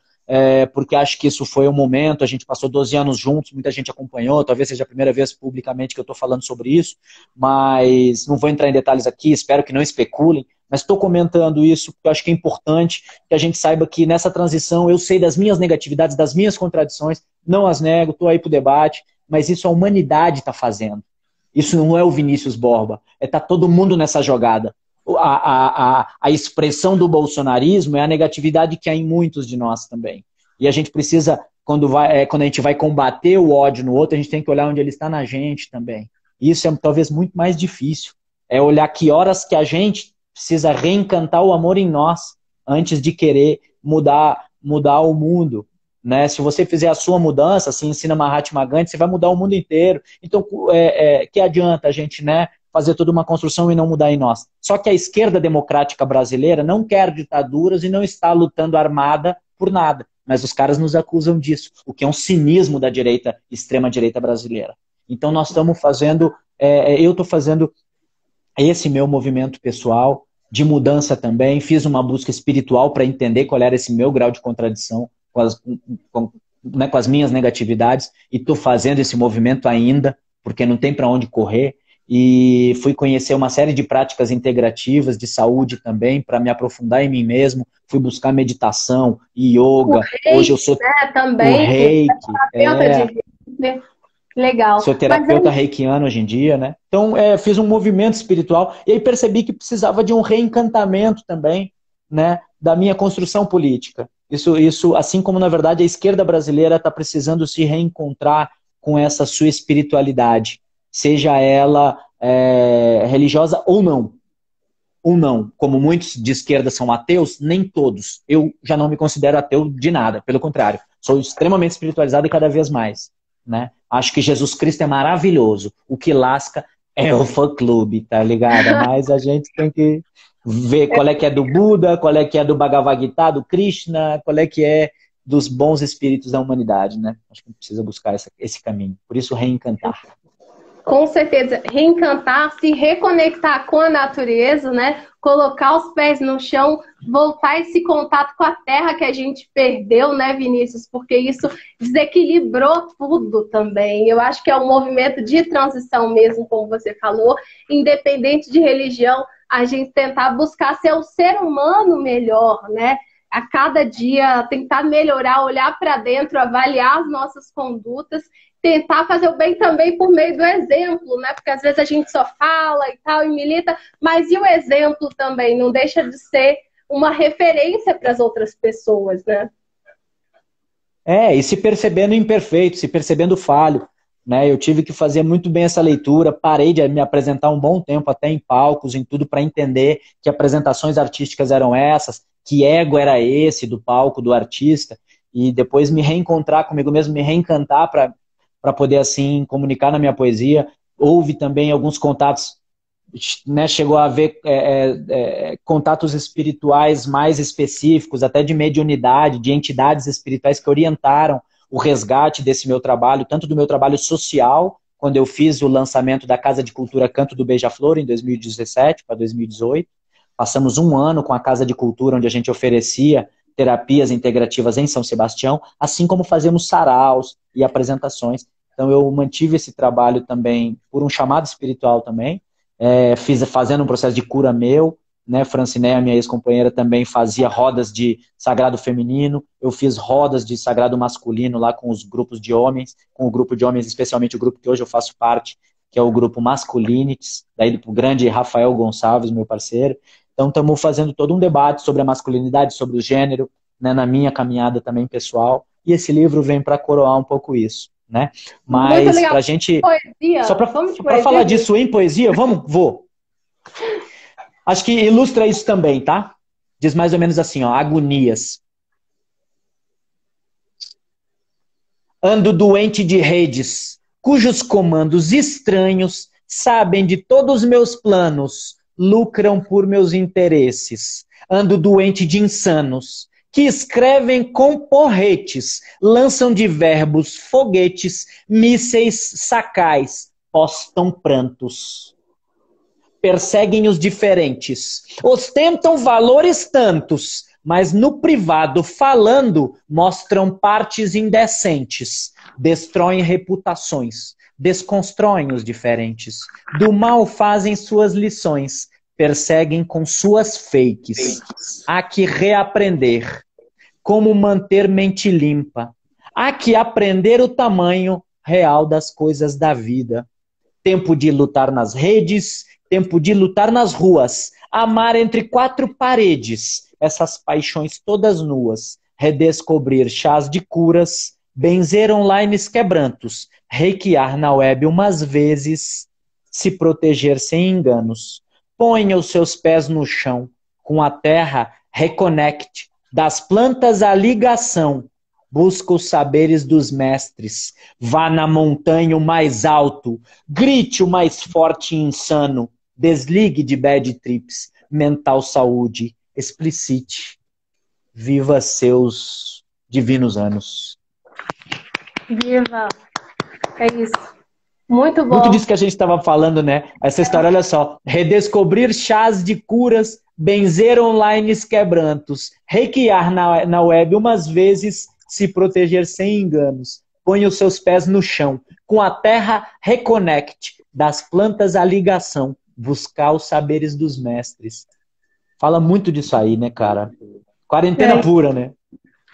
porque acho que isso foi um momento, a gente passou 12 anos juntos, muita gente acompanhou, talvez seja a primeira vez publicamente que eu estou falando sobre isso, mas não vou entrar em detalhes aqui, espero que não especulem, mas estou comentando isso porque eu acho que é importante que a gente saiba que nessa transição eu sei das minhas negatividades, das minhas contradições, não as nego, estou aí para o debate, mas isso a humanidade está fazendo. Isso não é o Vinícius Borba, tá todo mundo nessa jogada. A expressão do bolsonarismo é a negatividade que há em muitos de nós também. E a gente precisa, quando a gente vai combater o ódio no outro, a gente tem que olhar onde ele está na gente também. E isso é talvez muito mais difícil. É olhar que horas que a gente precisa reencantar o amor em nós antes de querer mudar o mundo. Né? Se você fizer a sua mudança, assim ensina Mahatma Gandhi, você vai mudar o mundo inteiro. Então, que adianta a gente, né, fazer toda uma construção e não mudar em nós? Só que a esquerda democrática brasileira não quer ditaduras e não está lutando armada por nada. Mas os caras nos acusam disso, o que é um cinismo da direita, extrema-direita brasileira. Então nós estamos fazendo, eu estou fazendo esse meu movimento pessoal de mudança também, fiz uma busca espiritual para entender qual era esse meu grau de contradição com as minhas negatividades, e estou fazendo esse movimento ainda, porque não tem para onde correr, e fui conhecer uma série de práticas integrativas de saúde também, para me aprofundar em mim mesmo, fui buscar meditação, yoga, hoje eu sou também, o reiki, legal. Sou terapeuta reikiano hoje em dia, né? Então, fiz um movimento espiritual e aí percebi que precisava de um reencantamento também, né, da minha construção política. Isso, assim como, na verdade, a esquerda brasileira está precisando se reencontrar com essa sua espiritualidade, seja ela religiosa ou não. Ou não. Como muitos de esquerda são ateus, nem todos. Eu já não me considero ateu de nada, pelo contrário. Sou extremamente espiritualizado e cada vez mais, né? Acho que Jesus Cristo é maravilhoso. O que lasca é o fã-clube, tá ligado? Mas a gente tem que ver qual é que é do Buda, qual é que é do Bhagavad Gita, do Krishna, qual é que é dos bons espíritos da humanidade, né? Acho que a gente precisa buscar esse caminho. Por isso, reencantar. Com certeza, reencantar, se reconectar com a natureza, né? Colocar os pés no chão, voltar esse contato com a terra que a gente perdeu, né, Vinícius? Porque isso desequilibrou tudo também. Eu acho que é um movimento de transição mesmo, como você falou, independente de religião, a gente tentar buscar ser o ser humano melhor, né? A cada dia tentar melhorar, olhar para dentro, avaliar as nossas condutas, tentar fazer o bem também por meio do exemplo, né? Porque às vezes a gente só fala e tal, e milita, mas e o exemplo também? Não deixa de ser uma referência para as outras pessoas, né? E se percebendo imperfeito, se percebendo falho, né? Eu tive que fazer muito bem essa leitura, parei de me apresentar um bom tempo, até em palcos, em tudo, para entender que apresentações artísticas eram essas, que ego era esse do palco, do artista, e depois me reencontrar comigo mesmo, me reencantar para poder, assim, comunicar na minha poesia. Houve também alguns contatos, né, chegou a haver contatos espirituais mais específicos, até de mediunidade, de entidades espirituais que orientaram o resgate desse meu trabalho, tanto do meu trabalho social, quando eu fiz o lançamento da Casa de Cultura Canto do Beija-Flor, em 2017 para 2018. Passamos um ano com a Casa de Cultura, onde a gente oferecia terapias integrativas em São Sebastião, assim como fazemos saraus e apresentações. Então eu mantive esse trabalho também por um chamado espiritual também, fazendo um processo de cura meu, né? Francineia, minha ex-companheira, também fazia rodas de sagrado feminino, eu fiz rodas de sagrado masculino lá com os grupos de homens, com o grupo de homens, especialmente o grupo que hoje eu faço parte, que é o grupo Masculinities, daí do grande Rafael Gonçalves, meu parceiro. Então estamos fazendo todo um debate sobre a masculinidade, sobre o gênero, né, na minha caminhada também pessoal, e esse livro vem para coroar um pouco isso, né? Mas para a gente... Poesia. Só para falar disso em poesia, vou. Acho que ilustra isso também, tá? Diz mais ou menos assim, ó, agonias. Ando doente de redes, cujos comandos estranhos sabem de todos os meus planos, lucram por meus interesses. Ando doente de insanos, que escrevem com porretes, lançam de verbos foguetes, mísseis sacais, postam prantos. Perseguem os diferentes, ostentam valores tantos, mas no privado, falando, mostram partes indecentes, destroem reputações, desconstroem os diferentes, do mal fazem suas lições, perseguem com suas fakes. Há que reaprender como manter mente limpa. Há que aprender o tamanho real das coisas da vida. Tempo de lutar nas redes, tempo de lutar nas ruas, amar entre quatro paredes, essas paixões todas nuas, redescobrir chás de curas, benzer online quebrantos, requear na web umas vezes, se proteger sem enganos. Ponha os seus pés no chão, com a terra reconecte, das plantas a ligação, busca os saberes dos mestres, vá na montanha o mais alto, grite o mais forte e insano, desligue de bad trips, mental saúde, explicite, viva seus divinos anos. Viva! É isso. Muito bom. Muito disso que a gente estava falando, né? Essa história, olha só. Redescobrir chás de curas, benzer online quebrantos, requear na web umas vezes, se proteger sem enganos. Põe os seus pés no chão. Com a terra, reconecte. Das plantas a ligação. Buscar os saberes dos mestres. Fala muito disso aí, né, cara? Quarentena pura, né?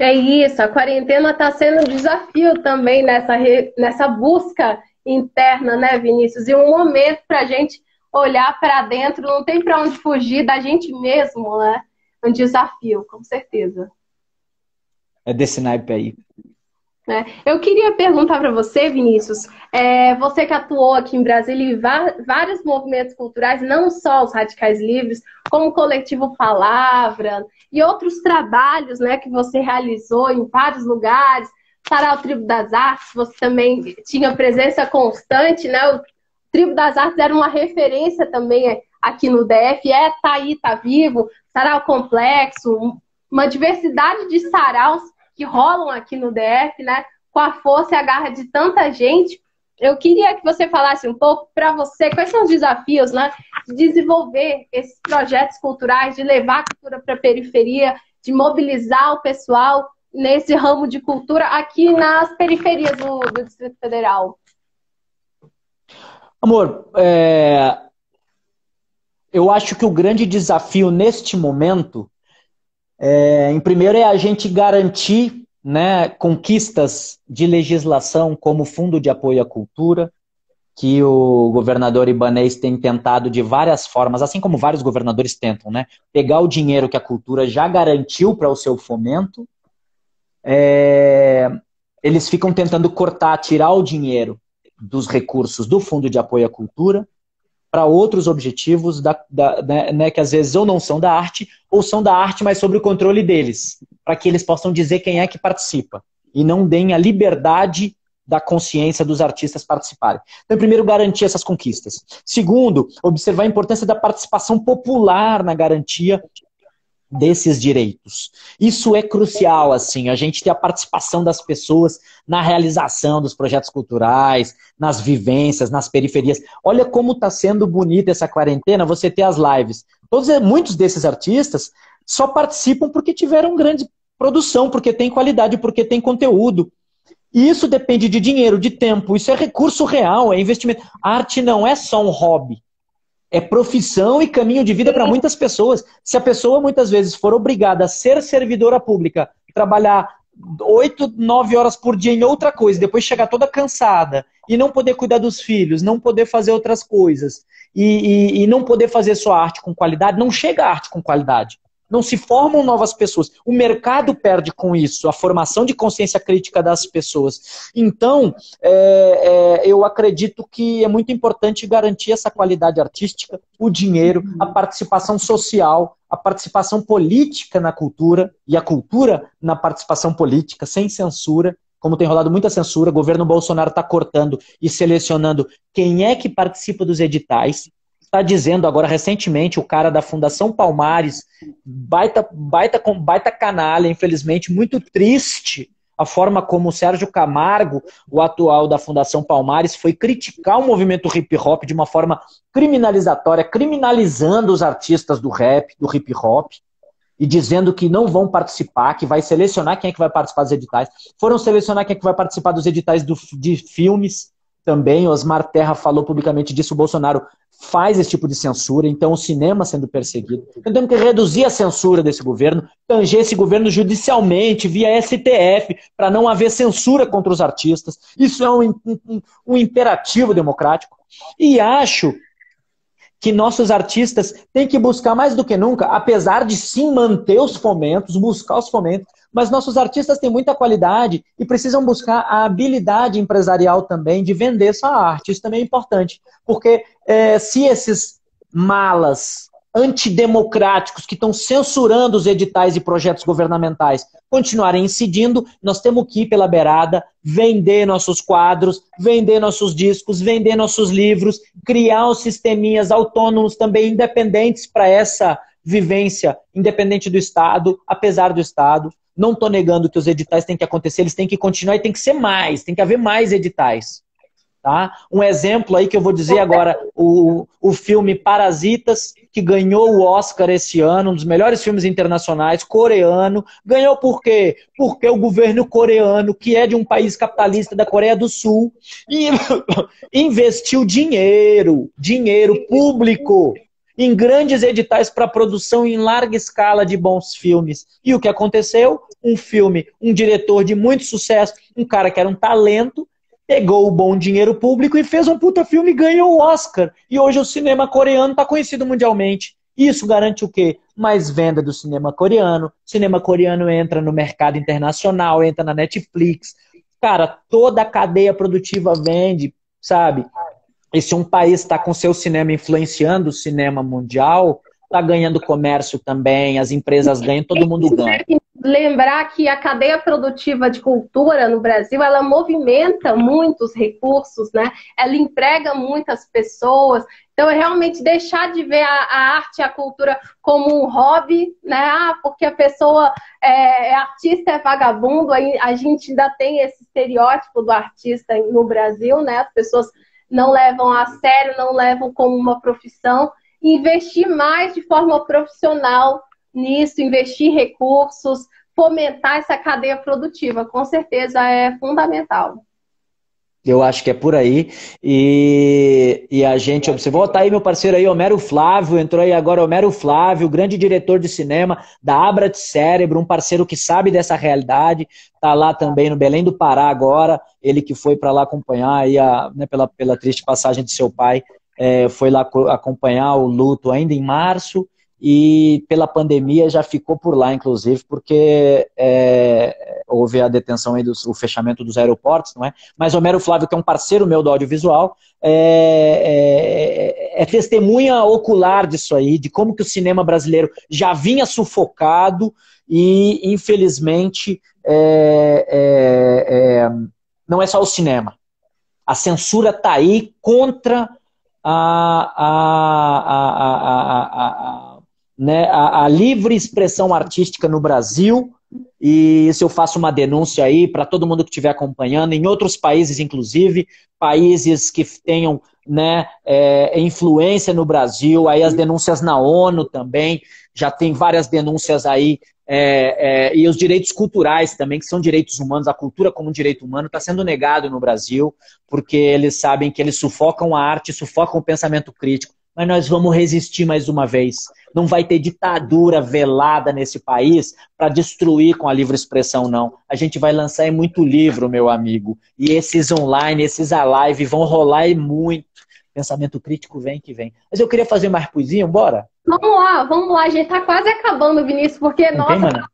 É isso. A quarentena está sendo um desafio também nessa busca interna, né, Vinícius? E um momento para a gente olhar para dentro. Não tem para onde fugir da gente mesmo, né? Um desafio, com certeza. É desse naipe aí. Eu queria perguntar para você, Vinícius, você que atuou aqui em Brasília em vários movimentos culturais, não só os Radicais Livres, como o Coletivo Palavra e outros trabalhos, né, que você realizou em vários lugares, Sarau Tribo das Artes, você também tinha presença constante, né? O Tribo das Artes era uma referência também aqui no DF, tá aí, tá vivo, Sarau Complexo, uma diversidade de saraus que rolam aqui no DF, né? Com a força e a garra de tanta gente. Eu queria que você falasse um pouco para você quais são os desafios, né, de desenvolver esses projetos culturais, de levar a cultura para a periferia, de mobilizar o pessoal nesse ramo de cultura aqui nas periferias do Distrito Federal. Amor, eu acho que o grande desafio neste momento, em primeiro, é a gente garantir, né, conquistas de legislação como o Fundo de Apoio à Cultura, que o governador Ibanez tem tentado de várias formas, assim como vários governadores tentam, né, pegar o dinheiro que a cultura já garantiu para o seu fomento. Eles ficam tentando cortar, tirar o dinheiro dos recursos do Fundo de Apoio à Cultura para outros objetivos né, que às vezes ou não são da arte, ou são da arte, mas sobre o controle deles, para que eles possam dizer quem é que participa, e não deem a liberdade da consciência dos artistas participarem. Então, primeiro, garantir essas conquistas. Segundo, observar a importância da participação popular na garantia desses direitos. Isso é crucial, assim, a gente ter a participação das pessoas na realização dos projetos culturais, nas vivências, nas periferias. Olha como está sendo bonita essa quarentena, você ter as lives. Muitos desses artistas só participam porque tiveram grande produção, porque tem qualidade, porque tem conteúdo. E isso depende de dinheiro, de tempo, isso é recurso real, é investimento. A arte não é só um hobby. É profissão e caminho de vida para muitas pessoas. Se a pessoa muitas vezes for obrigada a ser servidora pública, trabalhar 8, 9 horas por dia em outra coisa, depois chegar toda cansada e não poder cuidar dos filhos, não poder fazer outras coisas e não poder fazer sua arte com qualidade, não chega a arte com qualidade. Não se formam novas pessoas. O mercado perde com isso, a formação de consciência crítica das pessoas. Então, eu acredito que é muito importante garantir essa qualidade artística, o dinheiro, a participação social, a participação política na cultura, e a cultura na participação política, sem censura, como tem rolado muita censura, o governo Bolsonaro está cortando e selecionando quem é que participa dos editais. Está dizendo agora, recentemente, o cara da Fundação Palmares, baita canalha, infelizmente, muito triste a forma como o Sérgio Camargo, o atual da Fundação Palmares, foi criticar o movimento hip hop de uma forma criminalizatória, criminalizando os artistas do rap, do hip hop, e dizendo que não vão participar, que vai selecionar quem é que vai participar dos editais. Foram selecionar quem é que vai participar dos editais de filmes também. Osmar Terra falou publicamente disso. O Bolsonaro faz esse tipo de censura, então o cinema sendo perseguido. Então temos que reduzir a censura desse governo, tanger esse governo judicialmente, via STF, para não haver censura contra os artistas. Isso é um imperativo democrático. E acho que nossos artistas têm que buscar mais do que nunca, apesar de sim manter os fomentos, buscar os fomentos, mas nossos artistas têm muita qualidade e precisam buscar a habilidade empresarial também de vender sua arte. Isso também é importante, porque se esses malas antidemocráticos que estão censurando os editais e projetos governamentais continuarem incidindo, nós temos que ir pela beirada, vender nossos quadros, vender nossos discos, vender nossos livros, criar os sisteminhas autônomos também independentes para essa vivência, independente do Estado, apesar do Estado. Não estou negando que os editais têm que acontecer, eles têm que continuar e tem que ser mais, tem que haver mais editais. Tá? Um exemplo aí que eu vou dizer agora, o filme Parasitas, que ganhou o Oscar esse ano, um dos melhores filmes internacionais, coreano. Ganhou por quê? Porque o governo coreano, que é de um país capitalista da Coreia do Sul, investiu dinheiro público em grandes editais para produção em larga escala de bons filmes. E o que aconteceu? Um filme, um diretor de muito sucesso, um cara que era um talento, pegou o bom dinheiro público e fez um puta filme e ganhou o Oscar. E hoje o cinema coreano está conhecido mundialmente. Isso garante o quê? Mais venda do cinema coreano. O cinema coreano entra no mercado internacional, entra na Netflix. Cara, toda a cadeia produtiva vende, sabe? E se um país está com seu cinema influenciando o cinema mundial, está ganhando comércio também, as empresas ganham, todo mundo ganha. Lembrar que a cadeia produtiva de cultura no Brasil, ela movimenta muitos recursos, né? Ela emprega muitas pessoas. Então, é realmente deixar de ver a arte e a cultura como um hobby, né? Ah, porque a pessoa é artista, é vagabundo. Aí a gente ainda tem esse estereótipo do artista no Brasil, né? As pessoas não levam a sério, não levam como uma profissão. Investir mais de forma profissional nisso, investir recursos, fomentar essa cadeia produtiva, com certeza é fundamental. Eu acho que é por aí. E a gente observou, tá aí meu parceiro aí, Homero Flávio, entrou aí agora Homero Flávio, grande diretor de cinema da Abra de Cérebro, um parceiro que sabe dessa realidade, tá lá também no Belém do Pará agora, ele que foi para lá acompanhar aí né, pela triste passagem de seu pai, foi lá acompanhar o luto ainda em março, e pela pandemia já ficou por lá, inclusive, porque houve a detenção, o fechamento dos aeroportos, não é? Mas Homero Flávio, que é um parceiro meu do audiovisual, é testemunha ocular disso aí, de como que o cinema brasileiro já vinha sufocado e, infelizmente, não é só o cinema. A censura está aí contra a livre expressão artística no Brasil. E se eu faço uma denúncia aí para todo mundo que estiver acompanhando, em outros países, inclusive, países que tenham, né, influência no Brasil, aí as denúncias na ONU também, já tem várias denúncias aí, e os direitos culturais também, que são direitos humanos, a cultura como um direito humano está sendo negado no Brasil, porque eles sabem que eles sufocam a arte, sufocam o pensamento crítico. Mas nós vamos resistir mais uma vez. Não vai ter ditadura velada nesse país para destruir com a livre expressão, não. A gente vai lançar muito livro, meu amigo. E esses online, esses a live vão rolar e muito. Pensamento crítico vem que vem. Mas eu queria fazer mais poesia, bora? Vamos lá. A gente tá quase acabando, Vinícius, porque, nossa,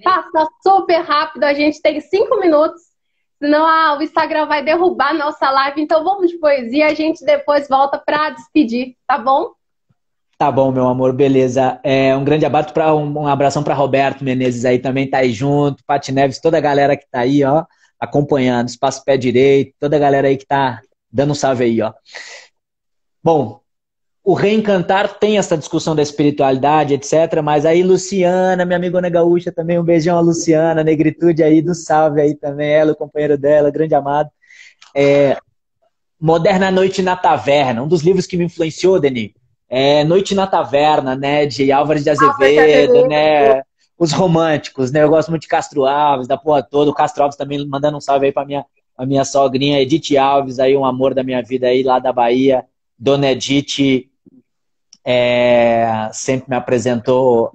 passa super rápido. A gente tem 5 minutos. Senão o Instagram vai derrubar nossa live. Então vamos de poesia, a gente depois volta para despedir, tá bom? Tá bom, meu amor, beleza. Um grande abraço, um abração para Roberto Menezes aí também, tá aí junto, Pati Neves, toda a galera que tá aí, ó, acompanhando, Espaço Pé Direito, toda a galera aí que tá dando um salve aí, ó. Bom, o Reencantar tem essa discussão da espiritualidade, etc. Mas aí, Luciana, minha amigona gaúcha também, um beijão a Luciana, Negritude aí, do salve aí também, ela, o companheiro dela, grande amado. Moderna Noite na Taverna, um dos livros que me influenciou, Deni, Noite na Taverna, né, de Álvares de Azevedo, né, os românticos, né, eu gosto muito de Castro Alves, da porra toda, o Castro Alves também mandando um salve aí pra minha sogrinha, Edith Alves, aí um amor da minha vida aí, lá da Bahia, Dona Edith, sempre me apresentou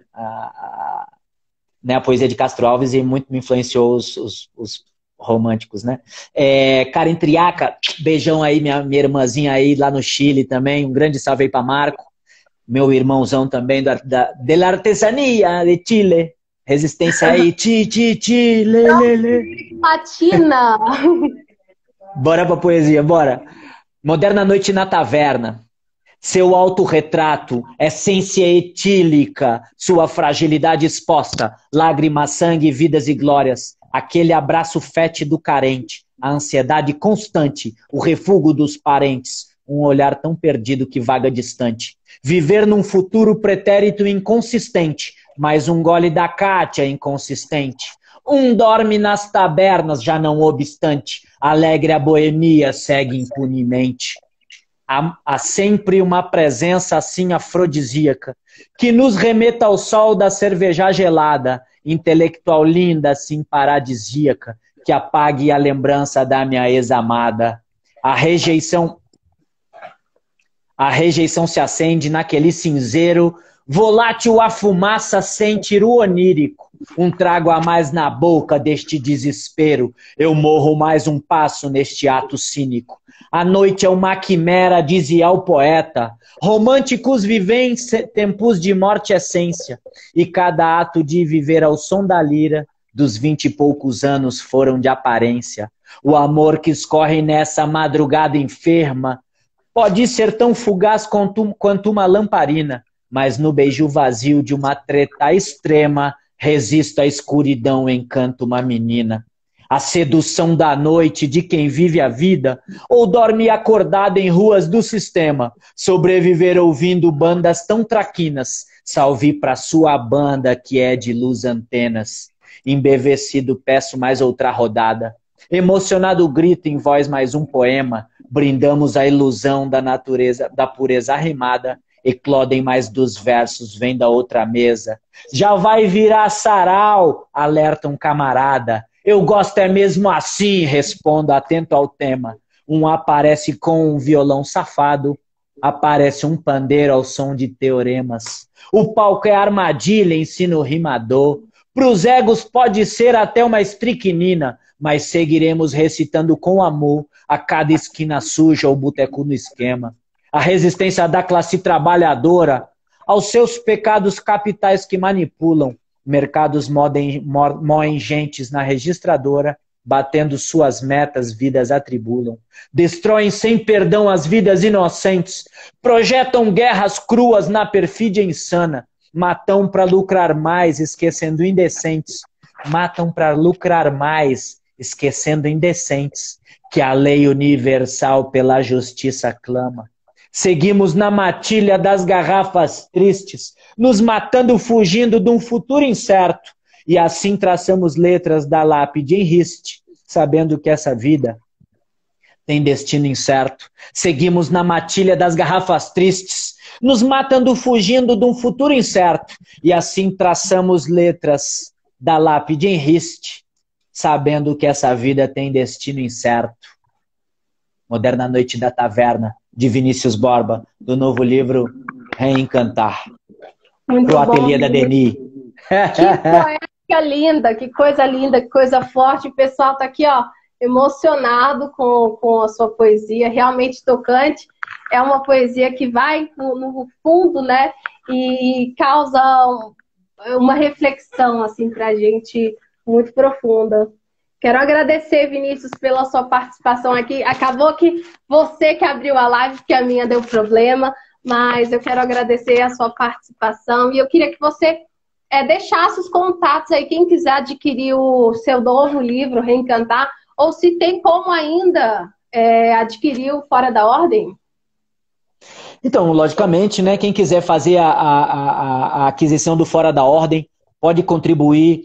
né, a poesia de Castro Alves e muito me influenciou os românticos, né? Karen Triaca, beijão aí, minha irmãzinha aí lá no Chile também, um grande salve aí pra Marco, meu irmãozão também da artesania de Chile, resistência aí, Chile. Latina! Bora pra poesia, bora. Moderna Noite na Taverna. Seu autorretrato, essência etílica, sua fragilidade exposta, lágrimas, sangue, vidas e glórias, aquele abraço fétido carente, a ansiedade constante, o refúgio dos parentes, um olhar tão perdido que vaga distante. Viver num futuro pretérito inconsistente, mais um gole da Cátia inconsistente. Um dorme nas tabernas, já não obstante, alegre a boemia segue impunemente. Há sempre uma presença assim afrodisíaca, que nos remeta ao sol da cerveja gelada, intelectual linda, assim paradisíaca, que apague a lembrança da minha ex-amada. A rejeição se acende naquele cinzeiro, volátil a fumaça sente o onírico. Um trago a mais na boca deste desespero, eu morro mais um passo neste ato cínico. A noite é uma quimera, dizia o poeta. Românticos vivem tempos de morte essência, e cada ato de viver ao som da lira, dos 20 e poucos anos foram de aparência. O amor que escorre nessa madrugada enferma pode ser tão fugaz quanto uma lamparina, mas no beijo vazio de uma treta extrema, resisto à escuridão, encanto uma menina. A sedução da noite de quem vive a vida ou dorme acordado em ruas do sistema. Sobreviver ouvindo bandas tão traquinas. Salve pra sua banda que é de luz antenas. Embevecido peço mais outra rodada. Emocionado grito em voz mais um poema. Brindamos a ilusão da natureza, da pureza arrimada. Eclodem mais dos versos, vem da outra mesa. Já vai virar sarau, alerta um camarada. Eu gosto é mesmo assim, respondo atento ao tema. Um aparece com um violão safado, aparece um pandeiro ao som de teoremas. O palco é armadilha, ensina o rimador. Pros egos pode ser até uma estricnina, mas seguiremos recitando com amor a cada esquina suja ou boteco no esquema. A resistência da classe trabalhadora aos seus pecados capitais que manipulam. Mercados moem gentes na registradora, batendo suas metas, vidas atribulam. Destroem sem perdão as vidas inocentes, projetam guerras cruas na perfídia insana, matam para lucrar mais, esquecendo indecentes, matam para lucrar mais, esquecendo indecentes, que a lei universal pela justiça clama. Seguimos na matilha das garrafas tristes, nos matando fugindo de um futuro incerto, e assim traçamos letras da lápide em riste, sabendo que essa vida tem destino incerto. Seguimos na matilha das garrafas tristes, nos matando fugindo de um futuro incerto, e assim traçamos letras da lápide em riste, sabendo que essa vida tem destino incerto. Moderna Noite da Taverna, de Vinícius Borba, do novo livro Reencantar. Muito Pro bom, ateliê da Deni. Que poética linda, que coisa forte. O pessoal tá aqui, ó, emocionado com a sua poesia, realmente tocante. É uma poesia que vai no fundo, né? E causa uma reflexão, assim, pra gente muito profunda. Quero agradecer, Vinícius, pela sua participação aqui. Acabou que você que abriu a live, porque a minha deu problema, mas eu quero agradecer a sua participação e eu queria que você deixasse os contatos aí, quem quiser adquirir o seu novo livro, Reencantar, ou se tem como ainda adquirir o Fora da Ordem? Então, logicamente, né, quem quiser fazer a aquisição do Fora da Ordem, pode contribuir.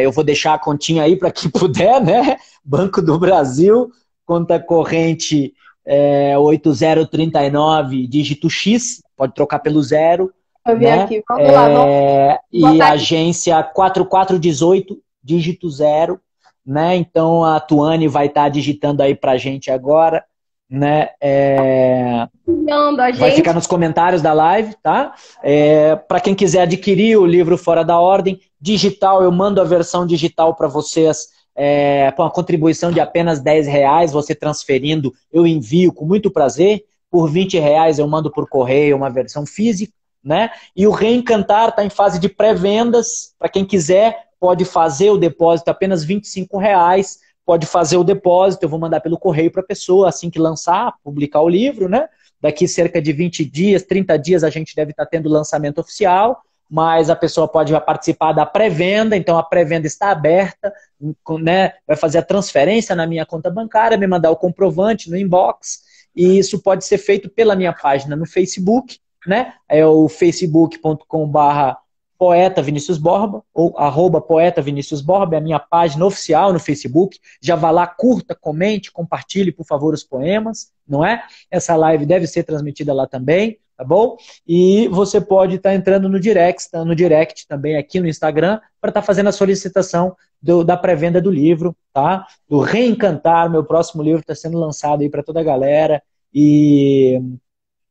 Eu vou deixar a continha aí para quem puder, né? Banco do Brasil, conta corrente 8039, dígito X, pode trocar pelo 0. Eu vi né? aqui, vamos lá. E agência 4418, dígito 0. Né? Então a Tuane vai estar digitando aí pra gente agora, né? Vai ficar nos comentários da live, tá? Para quem quiser adquirir o livro Fora da Ordem, digital, eu mando a versão digital para vocês com a contribuição de apenas R$10, você transferindo, eu envio com muito prazer. Por R$20 eu mando por correio uma versão física, né? E o Reencantar está em fase de pré-vendas, para quem quiser pode fazer o depósito apenas R$25, pode fazer o depósito, eu vou mandar pelo correio para a pessoa, assim que lançar, publicar o livro, né? Daqui cerca de 20 dias, 30 dias a gente deve estar tendo o lançamento oficial, mas a pessoa pode participar da pré-venda, então a pré-venda está aberta, né? Vai fazer a transferência na minha conta bancária, me mandar o comprovante no inbox, e isso pode ser feito pela minha página no Facebook, né? É o facebook.com/Poeta Vinícius Borba, ou @Poeta Vinícius Borba, é a minha página oficial no Facebook. Já vá lá, curta, comente, compartilhe, por favor, os poemas, não é? Essa live deve ser transmitida lá também, tá bom? E você pode estar entrando no direct também aqui no Instagram, para estar fazendo a solicitação da pré-venda do livro, tá? Do Reencantar, meu próximo livro está sendo lançado aí para toda a galera. E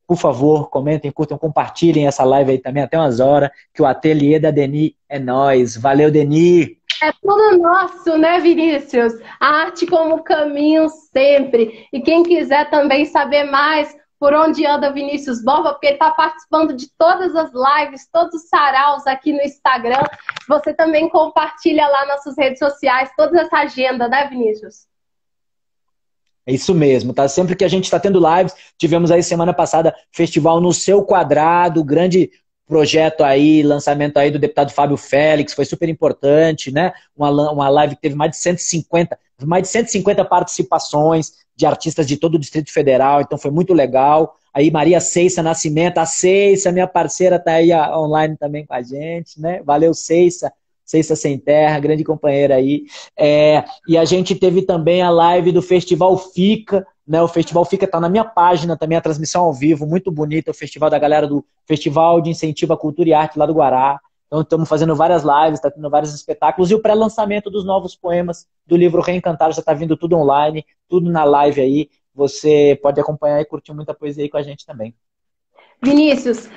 por favor, comentem, curtam, compartilhem essa live aí também até umas horas, que o ateliê da Deni é nóis. Valeu, Deni! É tudo nosso, né, Vinícius? A arte como caminho sempre. E quem quiser também saber mais por onde anda o Vinícius Borba, porque ele está participando de todas as lives, todos os saraus aqui no Instagram. Você também compartilha lá nas suas redes sociais toda essa agenda, né, Vinícius? É isso mesmo, tá? Sempre que a gente está tendo lives, tivemos aí semana passada Festival no Seu Quadrado, grande projeto aí, lançamento aí do deputado Fábio Félix, foi super importante, né? Uma live que teve mais de 150 participações de artistas de todo o Distrito Federal, então foi muito legal. Aí Maria Ceissa Nascimento, a Ceissa, minha parceira, tá aí online também com a gente, né? Valeu, Ceissa. Ceissa Sem Terra, grande companheira aí. E a gente teve também a live do Festival Fica, né? O Festival Fica está na minha página também, a transmissão ao vivo, muito bonita, o festival da galera do Festival de Incentivo à Cultura e Arte lá do Guará. Então estamos fazendo várias lives, está tendo vários espetáculos, e o pré-lançamento dos novos poemas do livro Reencantar já está vindo tudo online, tudo na live aí. Você pode acompanhar e curtir muita poesia aí com a gente também. Vinícius,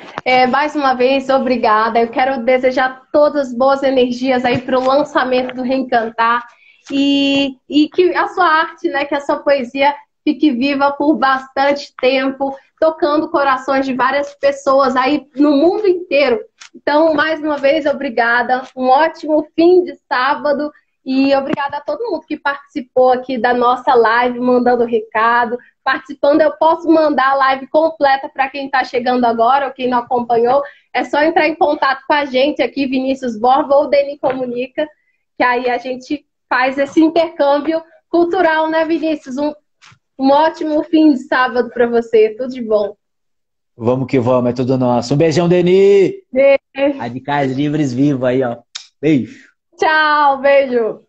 mais uma vez, obrigada. Eu quero desejar todas as boas energias aí para o lançamento do Reencantar e que a sua arte, né, que a sua poesia fique viva por bastante tempo, tocando corações de várias pessoas aí no mundo inteiro. Então, mais uma vez, obrigada. Um ótimo fim de sábado e obrigada a todo mundo que participou aqui da nossa live, mandando recado, participando. Eu posso mandar a live completa para quem está chegando agora ou quem não acompanhou. É só entrar em contato com a gente aqui, Vinícius Borba ou Deni Comunica, que aí a gente faz esse intercâmbio cultural, né, Vinícius? Um ótimo fim de sábado para você. Tudo de bom. Vamos que vamos, é tudo nosso. Um beijão, Deni! Beijo. Radicais Livres vivo aí, ó. Beijo. Tchau, beijo.